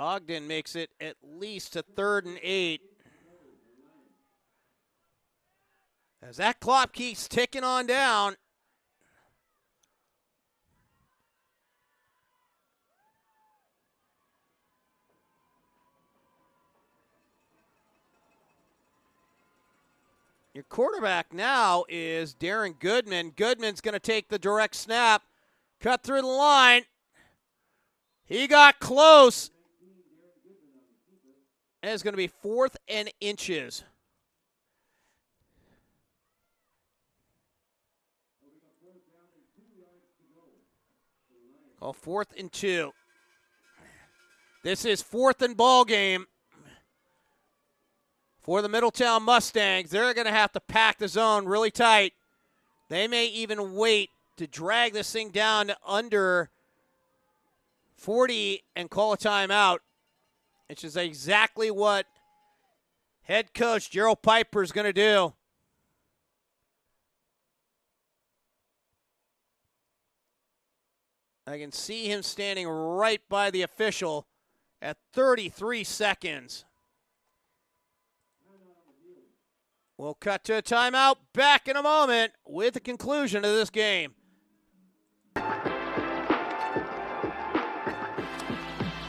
Ogden makes it at least a 3rd and 8. As that clock keeps ticking on down. Your quarterback now is Darren Goodman. Goodman's going to take the direct snap, cut through the line. He got close. And it's going to be 4th and inches. Oh, 4th and 2. This is 4th and ball game. For the Middletown Mustangs, they're going to have to pack the zone really tight. They may even wait to drag this thing down to under 40 and call a timeout, which is exactly what head coach Gerald Piper is going to do. I can see him standing right by the official at 33 seconds. We'll cut to a timeout. Back in a moment with the conclusion of this game.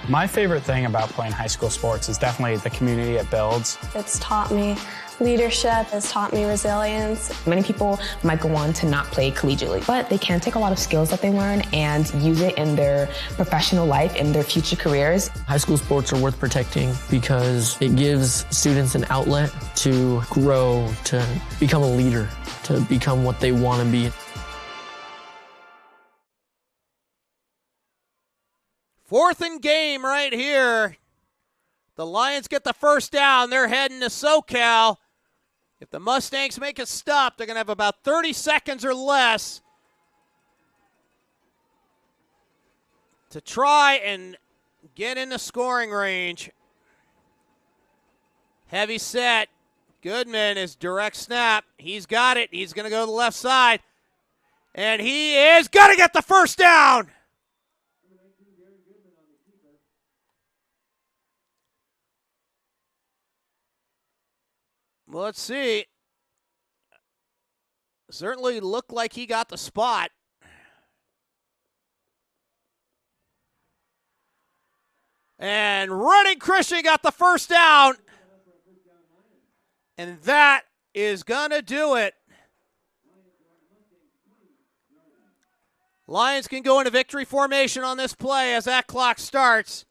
My favorite thing about playing high school sports is definitely the community it builds. It's taught me leadership, it's taught me resilience. Many people might go on to not play collegiately, but they can take a lot of skills that they learn and use it in their professional life, in their future careers. High school sports are worth protecting because it gives students an outlet to grow, to become a leader, to become what they want to be. 4th and game right here. The Lions get the first down. They're heading to SoCal. If the Mustangs make a stop, they're going to have about 30 seconds or less to try and get in the scoring range. Heavy set. Goodman is direct snap. He's got it. He's going to go to the left side. And he is going to get the first down. Well, let's see. Certainly looked like he got the spot. And Reading Christian got the first down. And that is going to do it. Lions can go into victory formation on this play as that clock starts.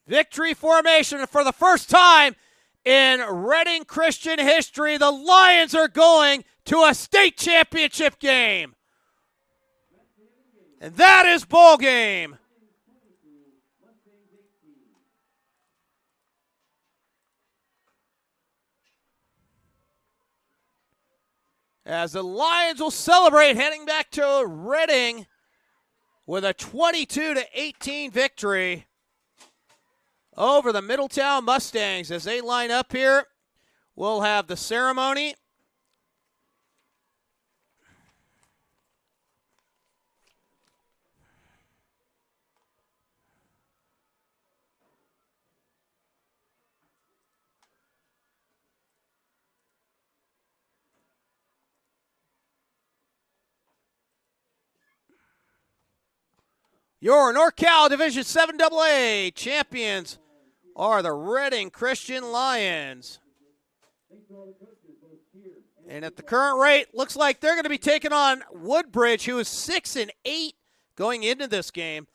Victory formation for the first time in Reading Christian history. The Lions are going to a state championship game. And that is ball game. As the Lions will celebrate heading back to Reading with a 22-18 victory over the Middletown Mustangs. As they line up here, we'll have the ceremony. Your NorCal Division 7 AA champions are the Reading Christian Lions. And at the current rate, looks like they're going to be taking on Woodbridge, who is 6-8 going into this game.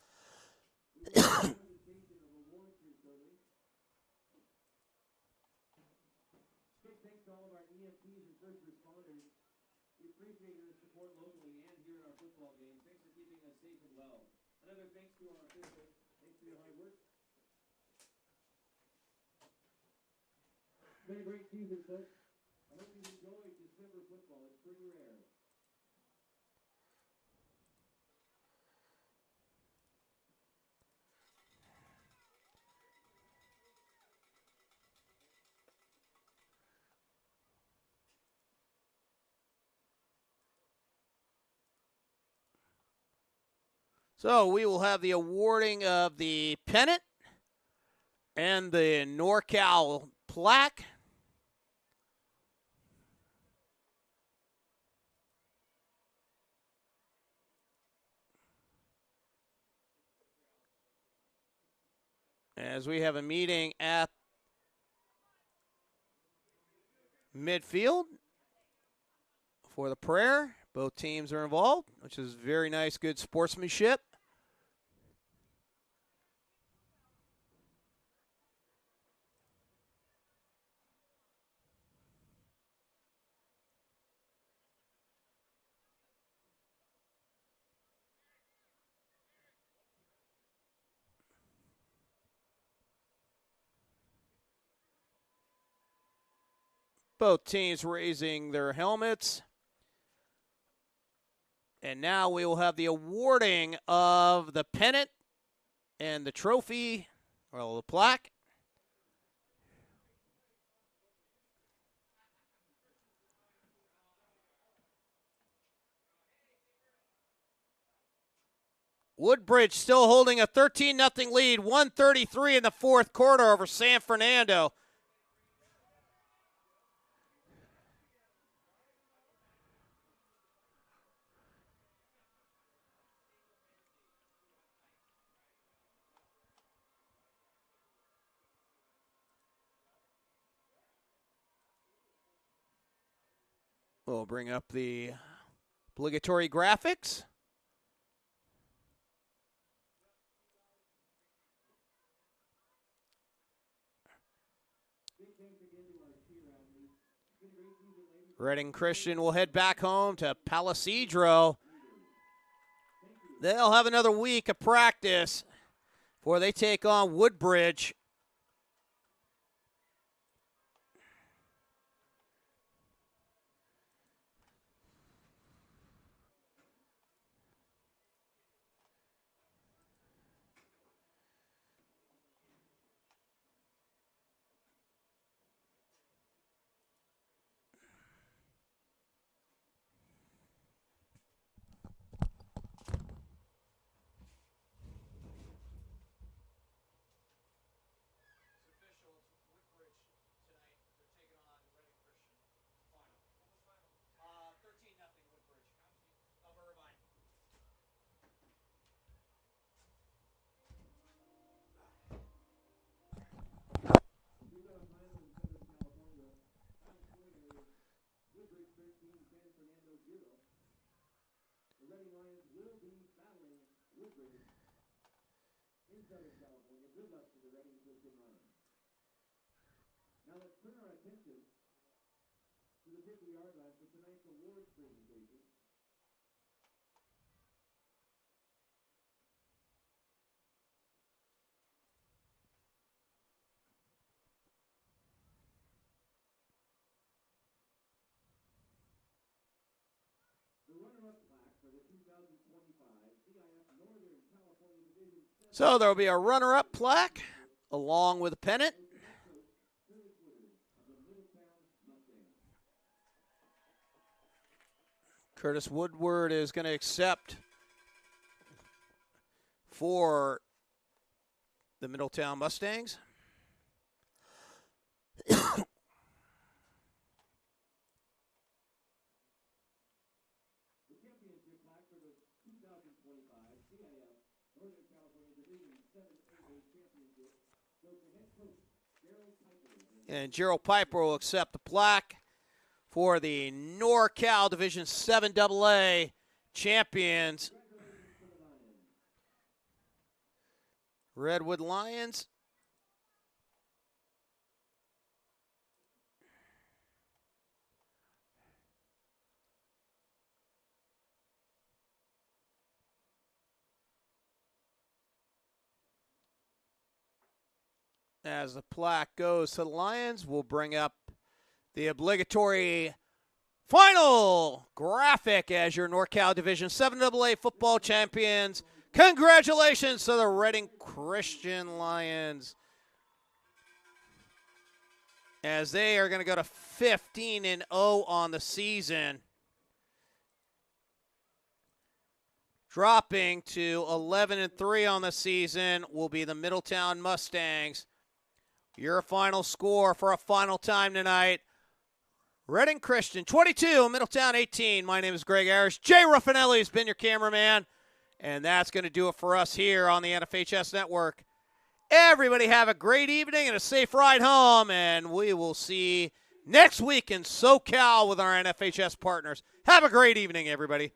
Been a great season, folks. I hope you enjoyed December football. It's pretty rare. So we will have the awarding of the pennant and the NorCal plaque. As we have a meeting at midfield for the prayer. Both teams are involved, which is very nice, good sportsmanship. Both teams raising their helmets. And now we will have the awarding of the pennant and the trophy, or the plaque. Woodbridge still holding a 13-0 lead, 1:33 in the fourth quarter over San Fernando. We'll bring up the obligatory graphics. Reading Christian will head back home to Palisadro. They'll have another week of practice before they take on Woodbridge. Now let's turn our attention to the 50-yard line for tonight's awards presentation. The runner-up plaque for the 2025 CIF Northern California Division 7. So there will be a runner-up plaque along with a pennant. Curtis Woodward is going to accept for the Middletown Mustangs. The championship plaque for the 2025 CIF Northern And Gerald Piper will accept the plaque for the NorCal Division 7 AA champions. Redwood Lions. As the plaque goes to the Lions, we'll bring up the obligatory final graphic as your NorCal Division 7 AA football champions. Congratulations to the Reading Christian Lions, as they are going to go to 15-0 on the season, dropping to 11-3 on the season will be the Middletown Mustangs. Your final score for a final time tonight: Reading Christian 22, Middletown 18. My name is Greg Ayers. Jay Ruffinelli has been your cameraman, and that's going to do it for us here on the NFHS Network. Everybody have a great evening and a safe ride home, and we will see next week in SoCal with our NFHS partners. Have a great evening, everybody.